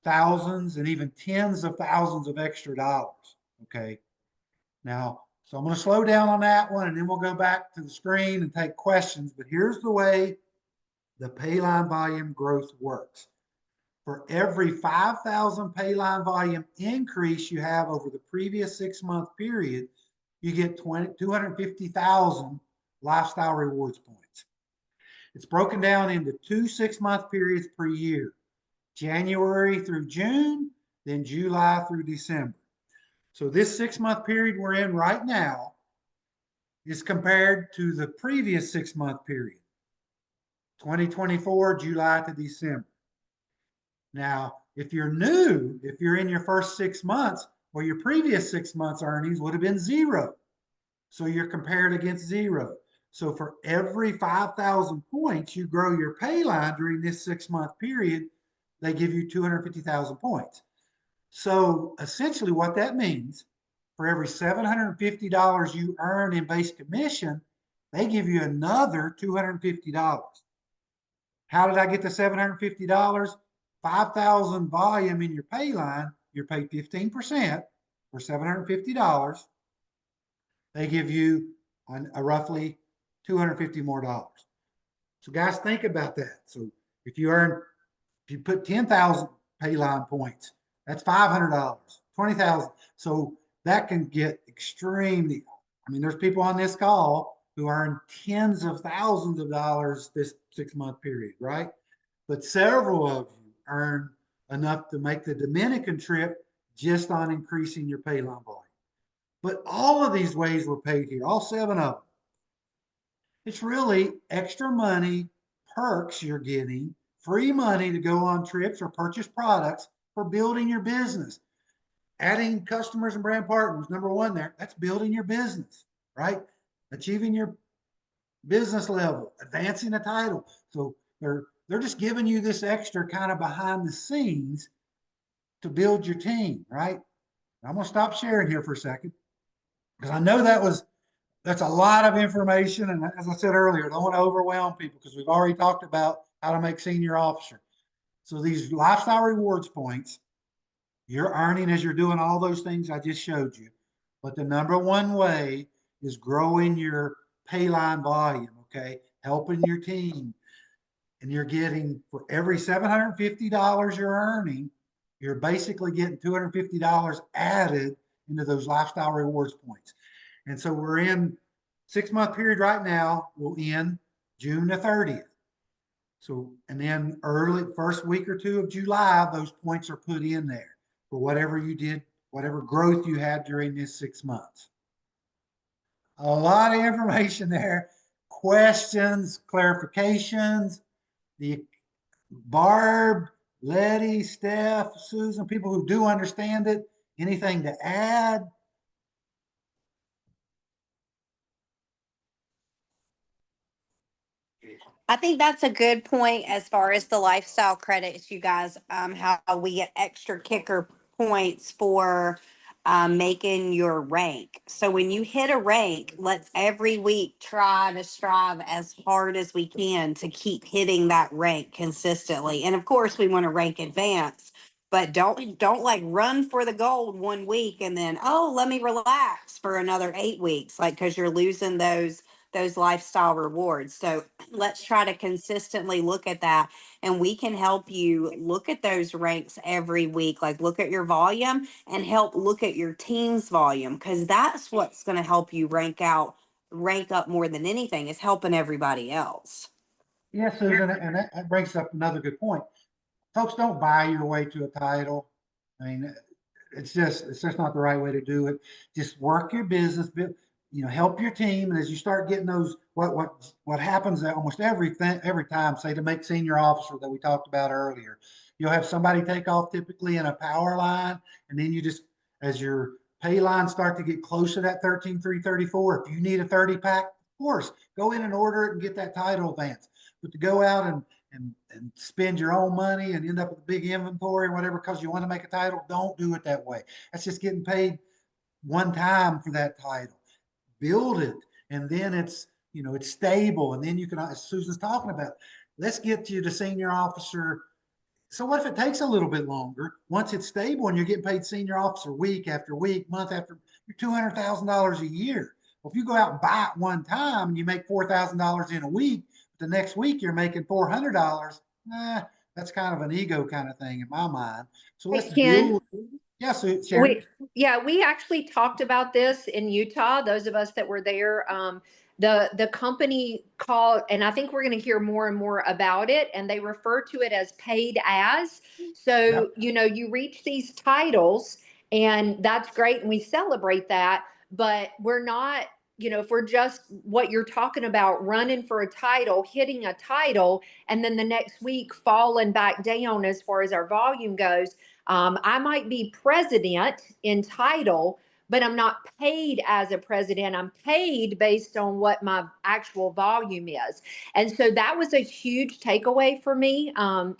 thousands and even tens of thousands of extra dollars. Okay. Now, so I'm going to slow down on that one, and then we'll go back to the screen and take questions. But here's the way the pay line volume growth works. For every 5,000 pay line volume increase you have over the previous 6-month period, you get 250,000 lifestyle rewards points. It's broken down into 2 6-month periods per year, January through June, then July through December. So this 6-month period we're in right now is compared to the previous 6-month period, 2024, July to December. Now, if you're new, if you're in your first 6 months, well, your previous 6 months earnings would have been 0. So you're compared against 0. So for every 5,000 points you grow your pay line during this 6-month period, they give you 250,000 points. So essentially what that means, for every $750 you earn in base commission, they give you another $250. How did I get the $750? 5,000 volume in your pay line, you're paid 15% for $750. They give you a roughly $250 more. So guys, think about that. So if you put 10,000 pay line points, that's $500, 20,000. So that can get extremely, I mean, there's people on this call who earn tens of thousands of dollars this 6-month period, right? But several of you earn enough to make the Dominican trip just on increasing your pay line volume. But all of these ways were paid here, all 7 of them. It's really extra money, perks you're getting, free money to go on trips or purchase products for building your business. Adding customers and brand partners, number 1 there, that's building your business, right? Achieving your business level, advancing a title. So they're just giving you this extra kind of behind the scenes to build your team, right? I'm going to stop sharing here for a second because I know that's a lot of information. And as I said earlier, I don't want to overwhelm people because we've already talked about how to make senior officer. So these lifestyle rewards points, You're earning as you're doing all those things I just showed you. But the number one way is growing your pay line volume, okay? Helping your team. And you're getting, for every $750 you're earning, you're basically getting $250 added into those lifestyle rewards points. And so we're in 6-month period right now, will end June the 30th. So, and then early first week or two of July, those points are put in there for whatever you did, whatever growth you had during this 6 months. A lot of information there. Questions, clarifications. The Barb, Letty, Steph, Susan, people who do understand it, anything to add? I think that's a good point as far as the lifestyle credits, you guys, how we get extra kicker points for making your rank. So when you hit a rank, let's every week try to strive as hard as we can to keep hitting that rank consistently. And of course, we want to rank advance, but don't like run for the gold one week and then, oh, let me relax for another 8 weeks, like, because you're losing those lifestyle rewards. So let's try to consistently look at that, and we can help you look at those ranks every week. Like, look at your volume and help look at your team's volume, because that's what's going to help you rank up more than anything, is helping everybody else. Yes, Susan, and that brings up another good point. Folks, don't buy your way to a title. I mean, it's just not the right way to do it. Just work your business, help your team. And as you start getting those, what happens almost every time, say to make senior officer that we talked about earlier, you'll have somebody take off typically in a power line. And then you just, as your pay lines start to get close to that 13,334, if you need a 30 pack, of course, go in and order it and get that title advance. But to go out and spend your own money and end up with a big inventory or whatever because you want to make a title, don't do it that way. That's just getting paid one time for that title. Build it, and then it's stable, and then you can, as Susan's talking about, let's get you to senior officer. So what if it takes a little bit longer? Once it's stable and you're getting paid senior officer week after week, month after, you're $200,000 a year. Well, if you go out and buy it one time and you make $4,000 in a week, the next week you're making $400. That's kind of an ego kind of thing in my mind. So let's build. Yes, Sharon. We actually talked about this in Utah. Those of us that were there, the company called, and I think we're going to hear more and more about it, and they refer to it as paid as. So, Yep. You reach these titles, and that's great, and we celebrate that, but we're not, if we're just what you're talking about, running for a title, hitting a title, and then the next week falling back down as far as our volume goes. I might be president in title, but I'm not paid as a president. I'm paid based on what my actual volume is. And so that was a huge takeaway for me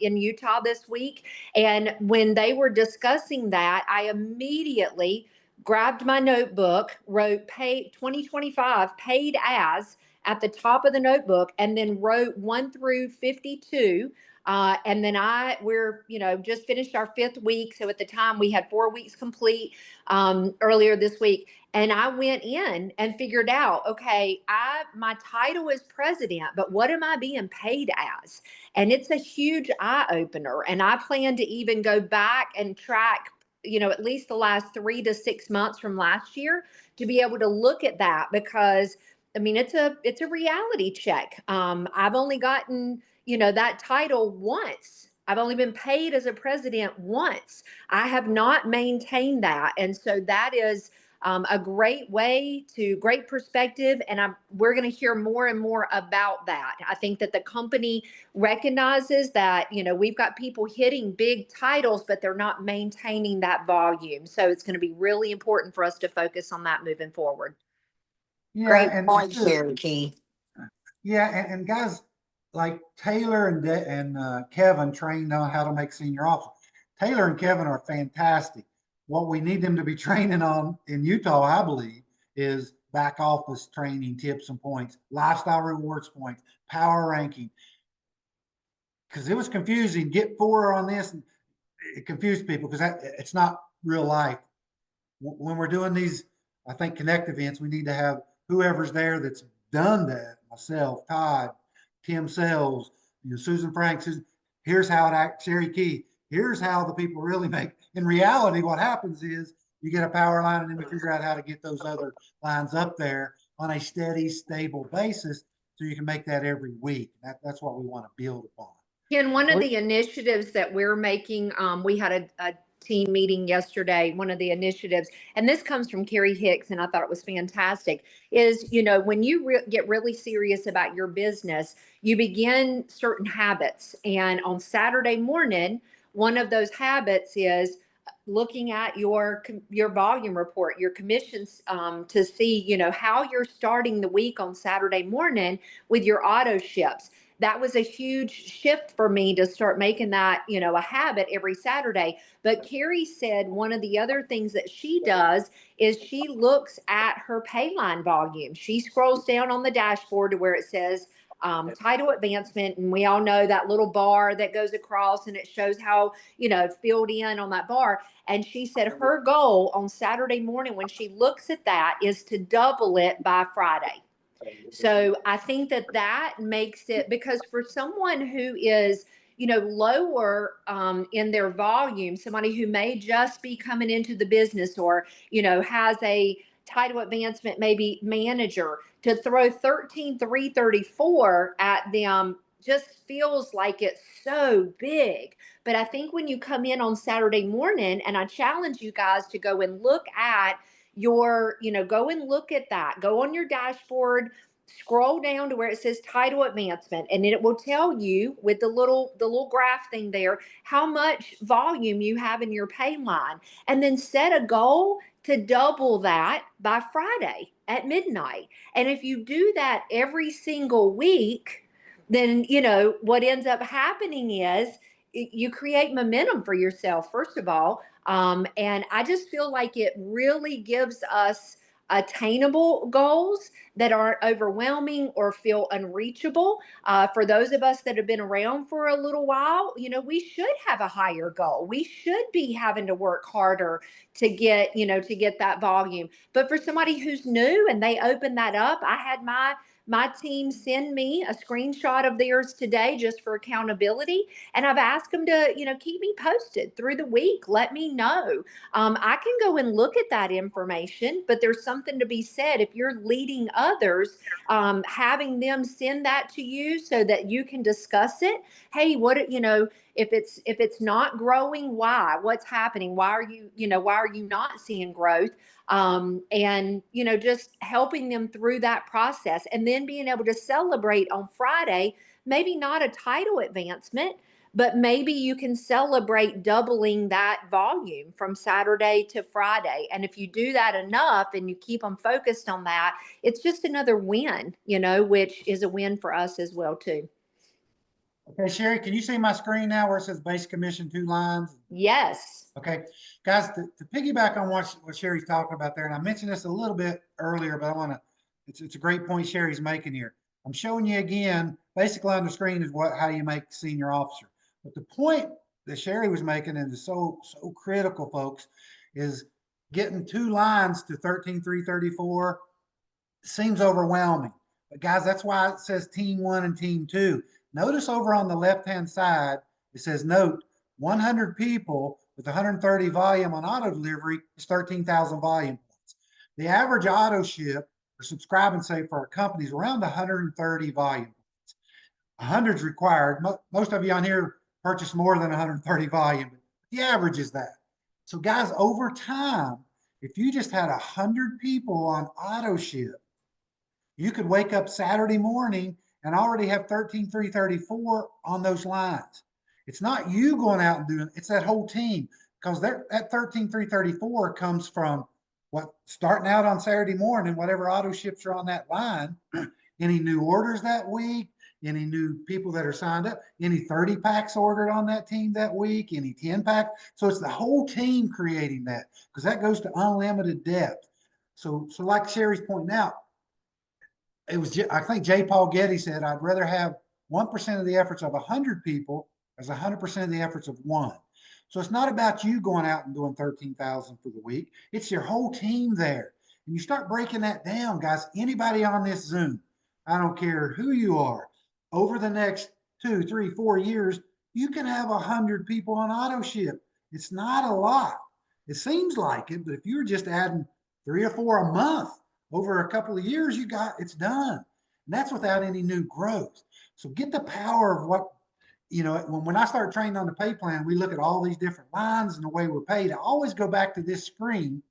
in Utah this week. And when they were discussing that, I immediately grabbed my notebook, wrote 2025 paid as at the top of the notebook, and then wrote 1 through 52. And then we're just finished our 5th week. So at the time we had 4 weeks complete earlier this week. And I went in and figured out, okay, my title is president, but what am I being paid as? And it's a huge eye opener. And I plan to even go back and track, at least the last 3 to 6 months from last year to be able to look at that, because I mean, it's a reality check. I've only gotten, that title once. I've only been paid as a president once. I have not maintained that. And so that is a great great perspective. And we're going to hear more and more about that. I think that the company recognizes that, we've got people hitting big titles, but they're not maintaining that volume. So it's going to be really important for us to focus on that moving forward. Yeah, Great point, Cherokee. Yeah, and guys like Taylor and Kevin trained on how to make senior officer. Taylor and Kevin are fantastic. What we need them to be training on in Utah, I believe, is back office training, tips and points, lifestyle rewards points, power ranking. Because it was confusing. Get 4 on this. And it confused people because it's not real life. When we're doing these, I think connect events, we need to have whoever's there that's done that. Myself, Todd, Tim Sells, Susan Frank, here's how it acts, Sherry Key. Here's how the people really make. In reality, what happens is you get a power line and then we figure out how to get those other lines up there on a steady, stable basis so you can make that every week. That's what we want to build upon. Ken, one of the initiatives that we're making, we had a team meeting yesterday, one of the initiatives, and this comes from Carrie Hicks, and I thought it was fantastic, is, when you get really serious about your business, you begin certain habits. And on Saturday morning, one of those habits is looking at your volume report, your commissions, to see, how you're starting the week on Saturday morning with your auto ships. That was a huge shift for me to start making that, a habit every Saturday. But Carrie said one of the other things that she does is she looks at her payline volume. She scrolls down on the dashboard to where it says title advancement. And we all know that little bar that goes across and it shows how, filled in on that bar. And she said her goal on Saturday morning when she looks at that is to double it by Friday. So I think that makes it, because for someone who is, lower in their volume, somebody who may just be coming into the business or, has a title advancement, maybe manager, to throw 13,334 at them just feels like it's so big. But I think when you come in on Saturday morning, and I challenge you guys to go and look at your, go and look at that, go on your dashboard, scroll down to where it says title advancement, and it will tell you with the little graph thing there, how much volume you have in your pay line, and then set a goal to double that by Friday at midnight. And if you do that every single week, then, what ends up happening is you create momentum for yourself, first of all. And I just feel like it really gives us attainable goals that aren't overwhelming or feel unreachable. For those of us that have been around for a little while, we should have a higher goal. We should be having to work harder to get, to get that volume. But for somebody who's new and they open that up, I had my team send me a screenshot of theirs today just for accountability. And I've asked them to, keep me posted through the week. Let me know. I can go and look at that information, but there's something to be said. If you're leading others, having them send that to you so that you can discuss it. Hey, if it's not growing, why? What's happening? Why are you not seeing growth? And, just helping them through that process, and then being able to celebrate on Friday, maybe not a title advancement, but maybe you can celebrate doubling that volume from Saturday to Friday. And if you do that enough and you keep them focused on that, it's just another win, which is a win for us as well, too. Okay, Sherry, can you see my screen now where it says base commission 2 lines? Yes. Okay, guys, to piggyback on what Sherry's talking about there, and I mentioned this a little bit earlier, but I want to, it's a great point Sherry's making here. I'm showing you again, basically on the screen is how you make senior officer. But the point that Sherry was making, and is so critical, folks, is getting 2 lines to 13,334 seems overwhelming. But guys, that's why it says team 1 and team 2. Notice over on the left-hand side, it says note 100 people with 130 volume on auto delivery is 13,000 volume points. The average auto ship or subscribe and save for our company is around 130 volume points. 100 is required. Most of you on here purchase more than 130 volume. But the average is that. So guys, over time, if you just had 100 people on auto ship, you could wake up Saturday morning and already have 13,334 on those lines. It's not you going out and doing it, it's that whole team, because that 13,334 comes from starting out on Saturday morning, whatever auto ships are on that line, any new orders that week, any new people that are signed up, any 30 packs ordered on that team that week, any 10 pack. So it's the whole team creating that, because that goes to unlimited depth. So like Sherry's pointing out, it was, I think J. Paul Getty said, I'd rather have 1% of the efforts of 100 people as 100% of the efforts of 1. So it's not about you going out and doing 13,000 for the week. It's your whole team there. And you start breaking that down, guys. Anybody on this Zoom, I don't care who you are, over the next 2, 3, 4 years, you can have 100 people on auto ship. It's not a lot. It seems like it, but if you're just adding 3 or 4 a month over a couple of years, it's done. And that's without any new growth. So get the power of what, when I start training on the pay plan, we look at all these different lines and the way we're paid. I always go back to this screen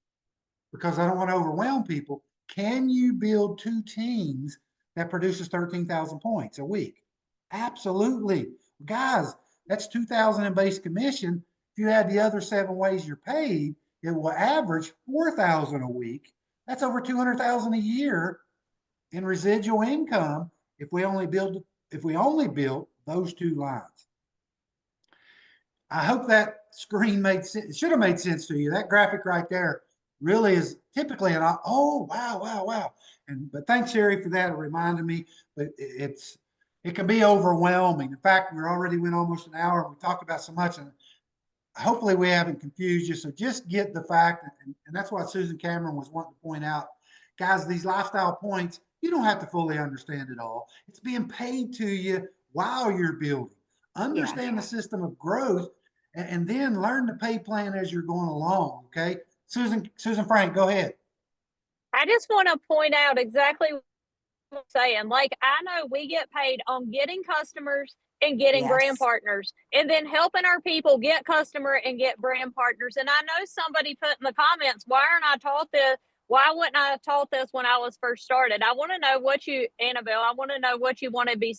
because I don't want to overwhelm people. Can you build 2 teams that produces 13,000 points a week? Absolutely. Guys, that's 2,000 in base commission. If you add the other 7 ways you're paid, it will average 4,000 a week. That's over 200,000 a year in residual income if we only build those 2 lines. I hope that screen made sense. It should have made sense to you. That graphic right there really is typically oh, wow. But thanks, Sherry, for that. It reminded me, but it can be overwhelming. In fact, we're already went almost an hour. We talked about so much, and hopefully we haven't confused you. So just get the fact, and that's what Susan Cameron was wanting to point out. Guys, these lifestyle points, you don't have to fully understand it all. It's being paid to you while you're building. Understand the system of growth, and then learn the pay plan as you're going along, okay? Susan Frank, go ahead. I just want to point out exactly what I'm saying. Like, I know we get paid on getting customers and getting brand partners, and then helping our people get customer and get brand partners. And I know somebody put in the comments, why aren't I taught this? Why wouldn't I have taught this when I was first started? I want to know what you, Annabelle, I want to know what you want to be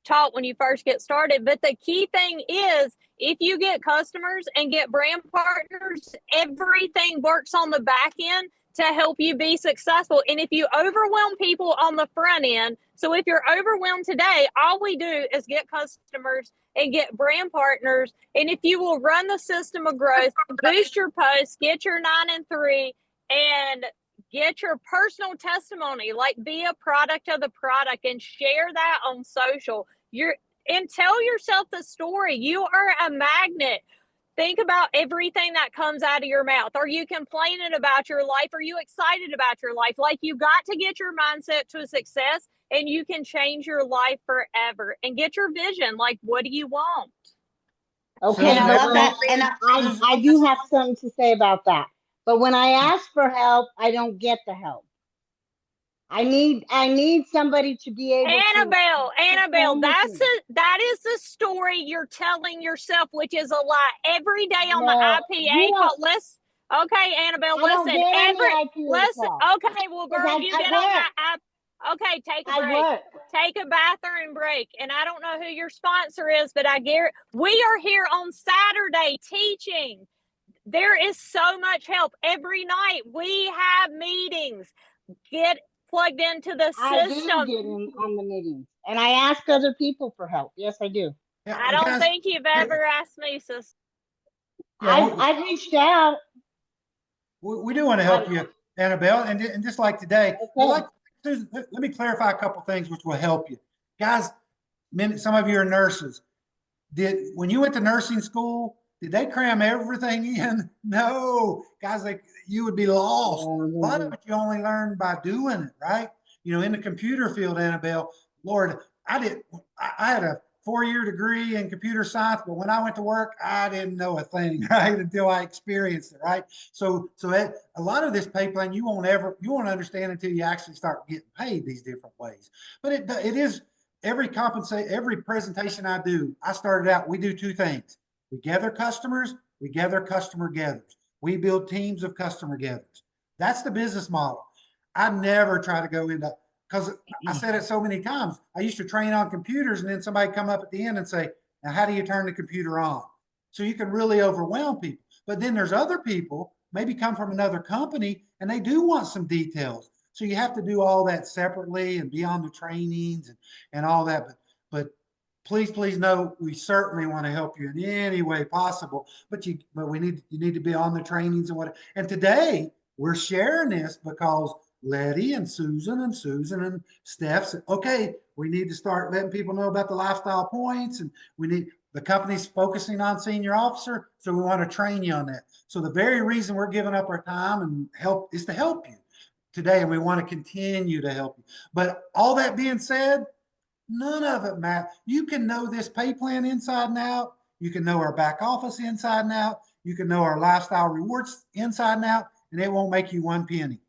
taught when you first get started. But the key thing is, if you get customers and get brand partners, everything works on the back end to help you be successful. And if you overwhelm people on the front end, so if you're overwhelmed today, all we do is get customers and get brand partners. And if you will run the system of growth, boost your posts, get your 9 and 3, and get your personal testimony, like be a product of the product and share that on social. And tell yourself the story. You are a magnet. Think about everything that comes out of your mouth. Are you complaining about your life? Are you excited about your life? Like, you got to get your mindset to success, and you can change your life forever. And get your vision. Like, what do you want? Okay, And I but love that. And I do have something to say about that. But when I ask for help, I don't get the help. I need somebody to be able Annabelle, that is the story you're telling yourself, which is a lie. Every day on the IPA call, okay, Annabelle, listen. Okay, well, girl, you get on that app. Okay, take a break. Take a bathroom break. And I don't know who your sponsor is, but I guarantee we are here on Saturday teaching. There is so much help every night. We have meetings. Get plugged into the system. I do get in on the meetings, and I ask other people for help. Yes, I do. I don't think you've ever asked me, sis. I reached out. We do want to help you, Annabelle, and just like today, Susan, let me clarify a couple things which will help you, guys. Some of you are nurses. When you went to nursing school, did they cram everything in? No, guys, you would be lost. A lot of it you only learn by doing it, right? In the computer field, Annabelle, Lord, I had a 4-year degree in computer science, but when I went to work, I didn't know a thing, right? Until I experienced it, right? So a lot of this pay plan, you won't understand until you actually start getting paid these different ways. But it is every presentation I do, I started out, we do 2 things. We gather customers, we gather customer gathers. We build teams of customer gathers. That's the business model. I never try to go into, because I said it so many times, I used to train on computers, and then somebody come up at the end and say, now how do you turn the computer on? So you can really overwhelm people. But then there's other people, maybe come from another company, and they do want some details. So you have to do all that separately and be on the trainings and all that. But please know we certainly want to help you in any way possible, but you need to be on the trainings and today we're sharing this because Letty and Susan and Steph said, okay, we need to start letting people know about the lifestyle points, and The company's focusing on senior officer, so we want to train you on that. So the very reason we're giving up our time and help is to help you today, and we want to continue to help you. But all that being said, none of it matters. You can know this pay plan inside and out. You can know our back office inside and out. You can know our lifestyle rewards inside and out, and it won't make you one penny.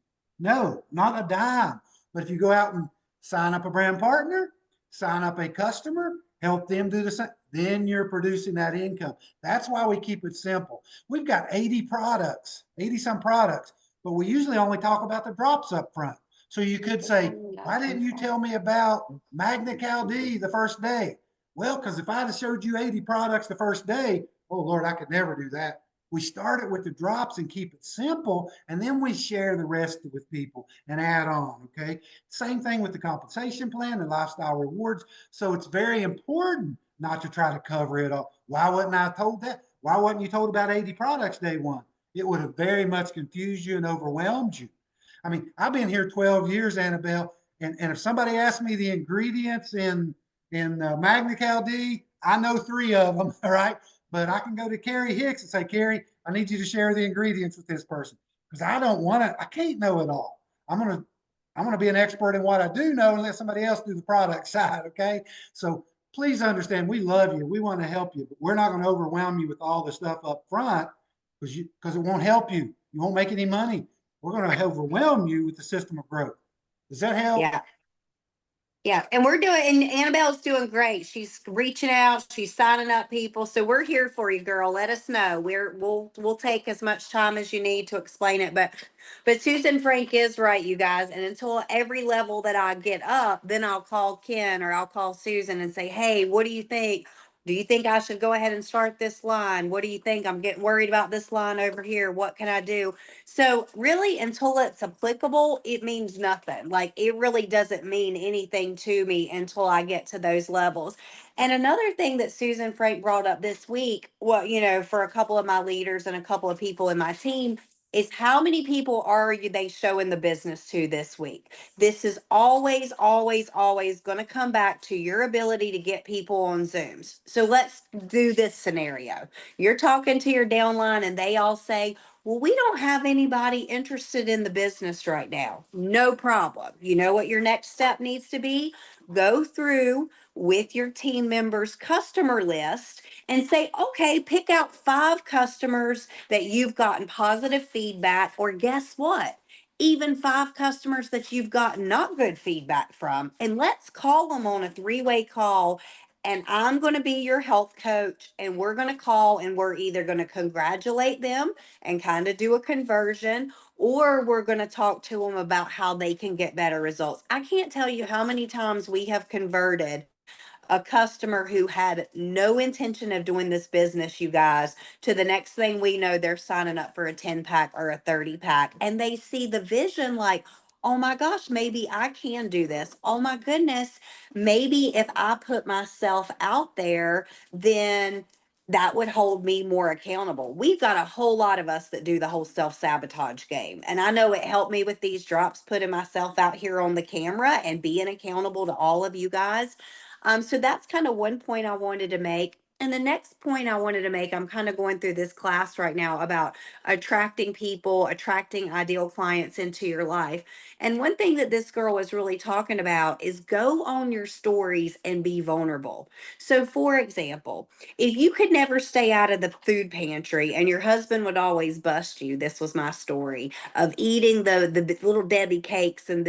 No, not a dime. But if you go out and sign up a brand partner, sign up a customer, help them do the same, then you're producing that income. That's why we keep it simple. We've got 80 products, 80 some products, but we usually only talk about the drops up front. So you could say, why didn't you tell me about Magna Cal D the first day? Well, because if I'd have showed you 80 products the first day, oh Lord, I could never do that. We start it with the drops and keep it simple, and then we share the rest with people and add on, okay? Same thing with the compensation plan and lifestyle rewards. So it's very important not to try to cover it all. Why wasn't I told that? Why wasn't you told about 80 products day one? It would have very much confused you and overwhelmed you. I mean, I've been here 12 years, Annabelle, and if somebody asks me the ingredients in Magna Cal D, I know 3 of them, all right? But I can go to Carrie Hicks and say, Carrie, I need you to share the ingredients with this person because I don't want to, I can't know it all. I'm going to be an expert in what I do know and let somebody else do the product side, okay? So please understand, we love you. We want to help you, but we're not going to overwhelm you with all the stuff up front because it won't help you. You won't make any money. We're going to overwhelm you with the system of growth. Does that help? Yeah. Yeah, and and Annabelle's doing great. She's reaching out, she's signing up people. So we're here for you, girl. Let us know. We'll take as much time as you need to explain it. But Susan Frank is right, you guys. And until every level that I get up, then I'll call Ken or I'll call Susan and say, hey, what do you think? Do you think I should go ahead and start this line? What do you think? I'm getting worried about this line over here. What can I do? So really, until it's applicable, it means nothing. Like it really doesn't mean anything to me until I get to those levels. And another thing that Susan Frank brought up this week, well, for a couple of my leaders and a couple of people in my team, is how many people are they showing the business to this week? This is always, always, always going to come back to your ability to get people on Zooms. So let's do this scenario. You're talking to your downline and they all say, well, we don't have anybody interested in the business right now. No problem. You know what your next step needs to be? Go through with your team members' customer list and say, okay, pick out 5 customers that you've gotten positive feedback, or guess what? Even 5 customers that you've gotten not good feedback from, and let's call them on a 3-way call. And I'm going to be your health coach, and we're going to call and we're either going to congratulate them and kind of do a conversion, or we're going to talk to them about how they can get better results. I can't tell you how many times we have converted a customer who had no intention of doing this business, you guys, to the next thing we know, they're signing up for a 10-pack or a 30-pack. And they see the vision like, oh my gosh, maybe I can do this. Oh my goodness, maybe if I put myself out there, then that would hold me more accountable. We've got a whole lot of us that do the whole self-sabotage game. And I know it helped me with these drops, putting myself out here on the camera and being accountable to all of you guys. So that's kind of one point I wanted to make. And the next point I wanted to make, I'm kind of going through this class right now about attracting people, attracting ideal clients into your life. And one thing that this girl was really talking about is go on your stories and be vulnerable. So, for example, if you could never stay out of the food pantry and your husband would always bust you, this was my story of eating the little Debbie cakes and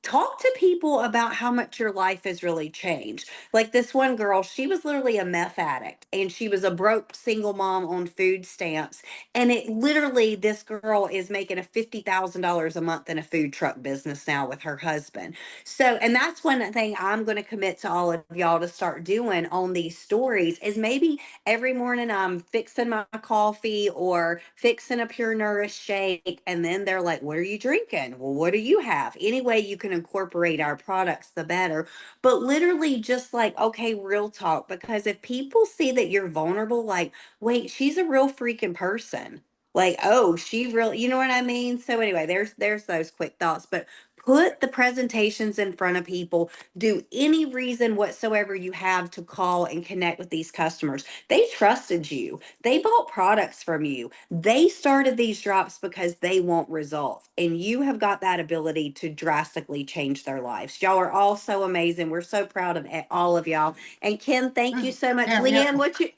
talk to people about how much your life has really changed. Like this one girl, she was literally a meth addict and she was a broke single mom on food stamps. And it literally, this girl is making a $50,000 a month in a food truck business now with her husband. So, and that's one thing I'm going to commit to all of y'all to start doing on these stories is maybe every morning I'm fixing my coffee or fixing a Pure Nourish shake. And then they're like, what are you drinking? Well, what do you have? Any way you can incorporate our products, the better. But literally just like, okay, real talk. Because if people see that you're vulnerable, like, wait, she's a real freaking person. Like, oh, she really, you know what I mean? So anyway, there's those quick thoughts. But put the presentations in front of people, do any reason whatsoever you have to call and connect with these customers. They trusted you. They bought products from you. They started these drops because they want results. And you have got that ability to drastically change their lives. Y'all are all so amazing. We're so proud of all of y'all. And Kim, thank you so much. Yeah, Leanne, what do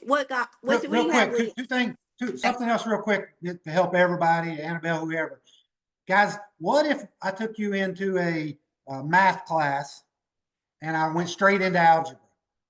real we have? quick, two things, something else real quick to help everybody, Annabelle, whoever. Guys, what if I took you into a math class and I went straight into algebra,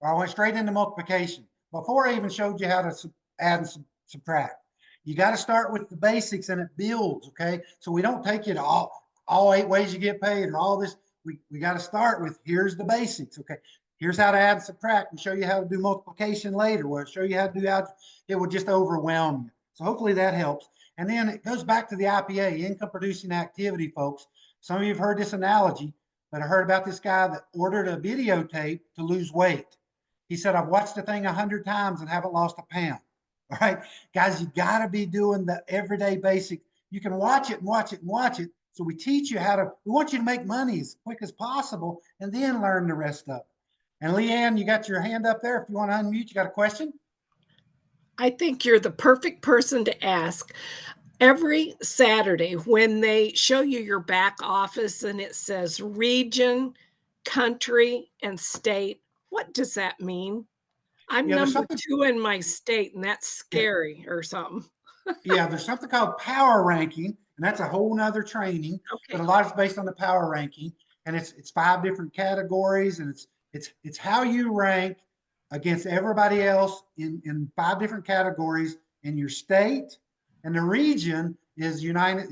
or I went straight into multiplication before I even showed you how to add and subtract? You got to start with the basics and it builds, okay? So we don't take you to all 8 ways you get paid or all this. We got to start with, here's the basics, okay? Here's how to add and subtract. We'll show you how to do multiplication later. We'll show you how to do algebra. It will just overwhelm you. So hopefully that helps. And then it goes back to the IPA, income producing activity, folks. Some of you have heard this analogy, but I heard about this guy that ordered a videotape to lose weight. He said, I've watched the thing 100 times and haven't lost a pound. All right, guys, you got to be doing the everyday basic. You can watch it and watch it and watch it. So we teach you we want you to make money as quick as possible and then learn the rest of it. And Leanne, you got your hand up there. If you want to unmute, you got a question? I think you're the perfect person to ask. Every Saturday when they show you your back office and it says region, country, and state, what does that mean? I'm number 2 in my state, and that's scary or something. Yeah, there's something called power ranking, and that's a whole nother training. Okay. But a lot is based on the power ranking, and it's 5 different categories, and it's how you rank against everybody else in 5 different categories in your state. And the region is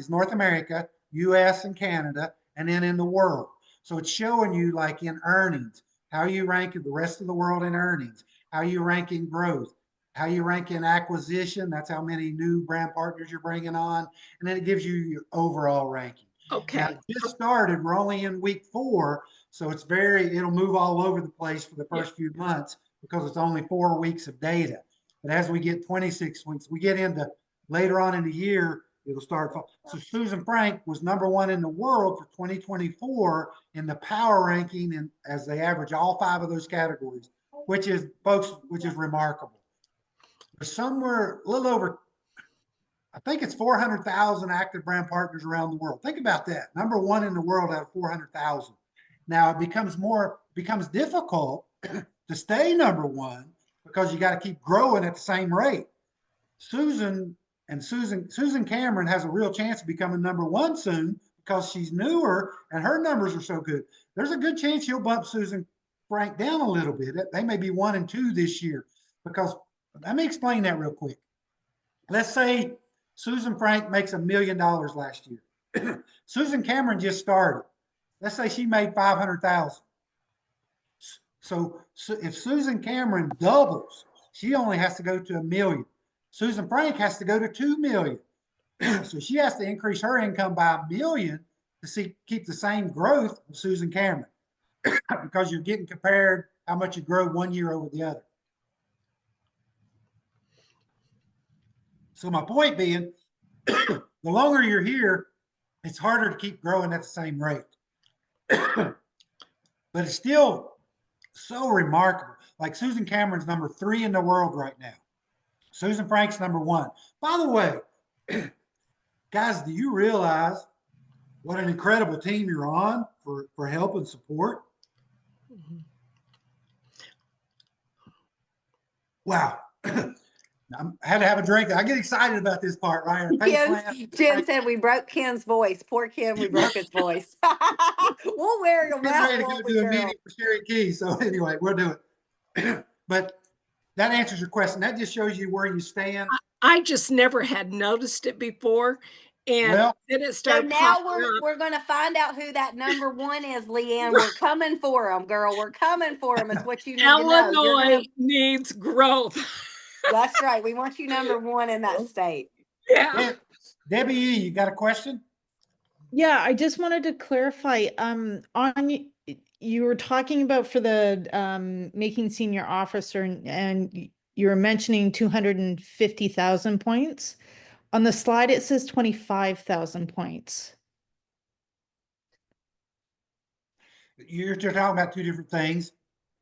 North America, US and Canada, and then in the world. So it's showing you, like, in earnings, how you rank the rest of the world in earnings, how you rank in growth, how you rank in acquisition. That's how many new brand partners you're bringing on. And then it gives you your overall ranking. Okay. Now, it just started. We're only in week 4. So it'll move all over the place for the first few months because it's only 4 weeks of data. But as we get 26 weeks, we get into later on in the year, it'll start. So Susan Frank was number 1 in the world for 2024 in the power ranking, and as they average all 5 of those categories, which is remarkable. There's somewhere a little over, I think it's 400,000 active brand partners around the world. Think about that. Number 1 in the world out of 400,000. Now it becomes difficult to stay number 1 because you got to keep growing at the same rate. Susan Cameron has a real chance of becoming number 1 soon because she's newer and her numbers are so good. There's a good chance you'll bump Susan Frank down a little bit. They may be 1 and 2 this year, because let me explain that real quick. Let's say Susan Frank makes $1 million last year. Susan Cameron just started. Let's say she made 500,000. So if Susan Cameron doubles, she only has to go to $1 million. Susan Frank has to go to 2 million. So she has to increase her income by $1 million to keep the same growth of Susan Cameron, because you're getting compared how much you grow 1 year over the other. So my point being, the longer you're here, it's harder to keep growing at the same rate. But it's still so remarkable. Like Susan Cameron's number 3 in the world right now. Susan Frank's number 1. By the way, guys, do you realize what an incredible team you're on for help and support? Mm-hmm. Wow. I had to have a drink. I get excited about this part, right? Jim said we broke Ken's voice. Poor Ken, we broke his voice. We'll wear your mask. Ready to go do a meeting for Sherry Key. So anyway, we'll do it. But that answers your question. That just shows you where you stand. I just never had noticed it before. And then it started. So now we're going to find out who that number 1 is, Leanne. We're coming for him, girl. We're coming for him. Is what you need to know. Illinois needs growth. That's right. We want you number 1 in that state. Yeah. Debbie, you got a question? Yeah, I just wanted to clarify. You were talking about for the making senior officer, and you were mentioning 250,000 points. On the slide, it says 25,000 points. You're talking about two different things.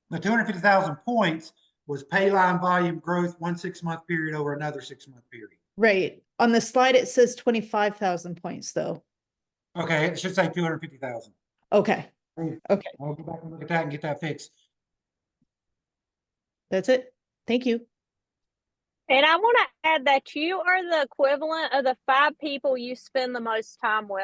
The 250,000 points was pay line volume growth, 1 6-month period over another 6-month period. Right. On the slide, it says 25,000 points though. Okay, it should say 250,000. Okay. Okay. I'll go back and look at that and get that fixed. That's it. Thank you. And I want to add that you are the equivalent of the 5 people you spend the most time with.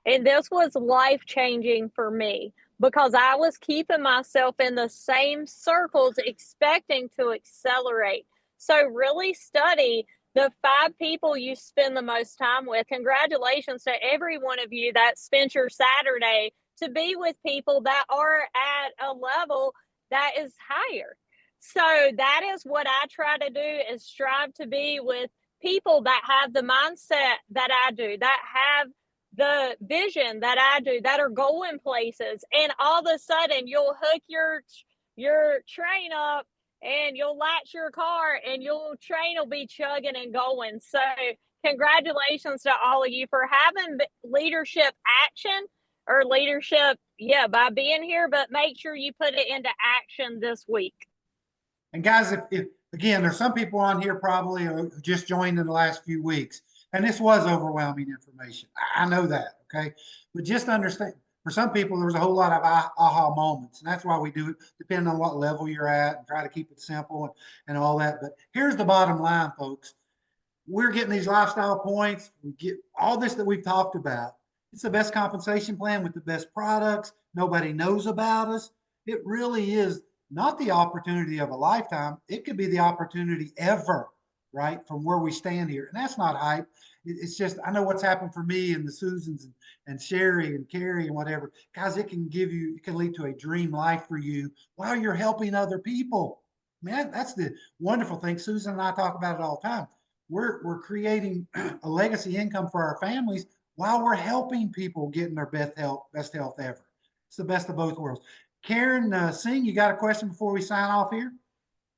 And this was life changing for me because I was keeping myself in the same circles, expecting to accelerate. So, really study the 5 people you spend the most time with. Congratulations to every one of you that spent your Saturday to be with people that are at a level that is higher. So that is what I try to do, is strive to be with people that have the mindset that I do, that have the vision that I do, that are going places. And all of a sudden you'll hook your train up and you'll latch your car and your train will be chugging and going. So congratulations to all of you for having leadership action or leadership, by being here, but make sure you put it into action this week. And guys, if again, there's some people on here probably who just joined in the last few weeks, and this was overwhelming information. I know that, okay? But just understand, for some people, there was a whole lot of aha moments, and that's why we do it, depending on what level you're at, and try to keep it simple and all that. But here's the bottom line, folks. We're getting these lifestyle points. We get all this that we've talked about. It's the best compensation plan with the best products. Nobody knows about us. It really is not the opportunity of a lifetime. It could be the opportunity ever, right? From where we stand here. And that's not hype. It's just, I know what's happened for me and the Susans and Sherry and Carrie and whatever. Guys, it can lead to a dream life for you while you're helping other people. Man, that's the wonderful thing. Susan and I talk about it all the time. We're creating a legacy income for our families while we're helping people get in their best health ever. It's the best of both worlds. Karen Singh, you got a question before we sign off here?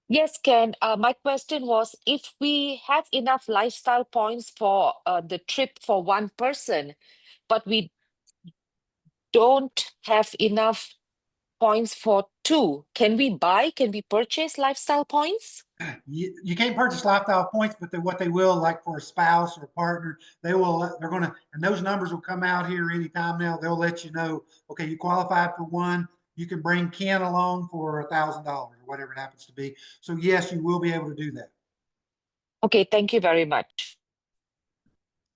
Yes, Ken. My question was, if we have enough lifestyle points for the trip for one person, but we don't have enough points for 2, can we purchase lifestyle points? You can't purchase lifestyle points, but what they will, like for a spouse or a partner, they're going to, and those numbers will come out here anytime now. They'll let you know, okay, you qualified for 1. You can bring Ken along for $1,000 or whatever it happens to be. So yes, you will be able to do that. Okay, thank you very much.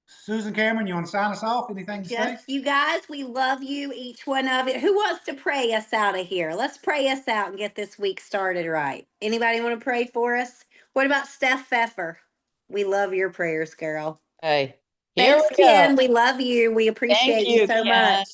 Susan, Cameron, you want to sign us off? Anything to say? Just you guys, we love you, each one of you. Who wants to pray us out of here? Let's pray us out and get this week started right. Anybody want to pray for us? What about Steph Pfeffer? We love your prayers, girl. Hey, here Thanks, we go. Ken. We love you. We appreciate you so Ken. much.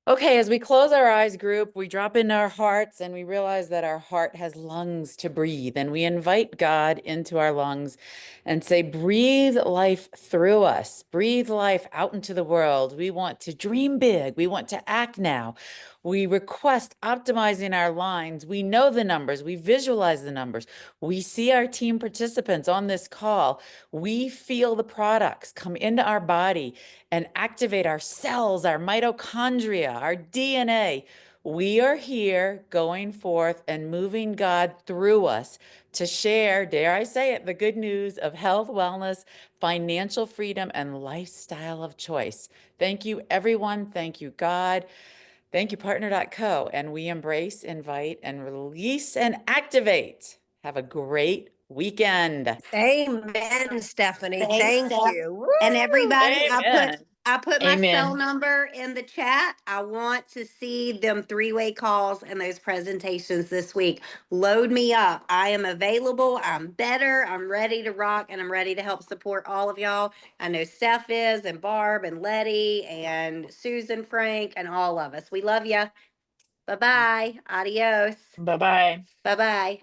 Okay, as we close our eyes, group, we drop in our hearts and we realize that our heart has lungs to breathe. And we invite God into our lungs and say, breathe life through us, breathe life out into the world. We want to dream big. We want to act now. We request optimizing our lines. We know the numbers. We visualize the numbers. We see our team participants on this call. We feel the products come into our body and activate our cells, our mitochondria, our DNA. We are here going forth and moving God through us to share, dare I say it, the good news of health, wellness, financial freedom, and lifestyle of choice. Thank you, everyone. Thank you, God. Thank you, Partner.co. And we embrace, invite, and release and activate. Have a great weekend. Amen, Stephanie. Thanks, Thank Steph. you. And everybody, Amen. I put my Amen. cell number in the chat. I want to see them 3-way calls and those presentations this week. Load me up. I am available. I'm better. I'm ready to rock, and I'm ready to help support all of y'all. I know Steph is, and Barb, and Letty, and Susan, Frank, and all of us. We love you. Bye-bye. Adios. Bye-bye. Bye-bye.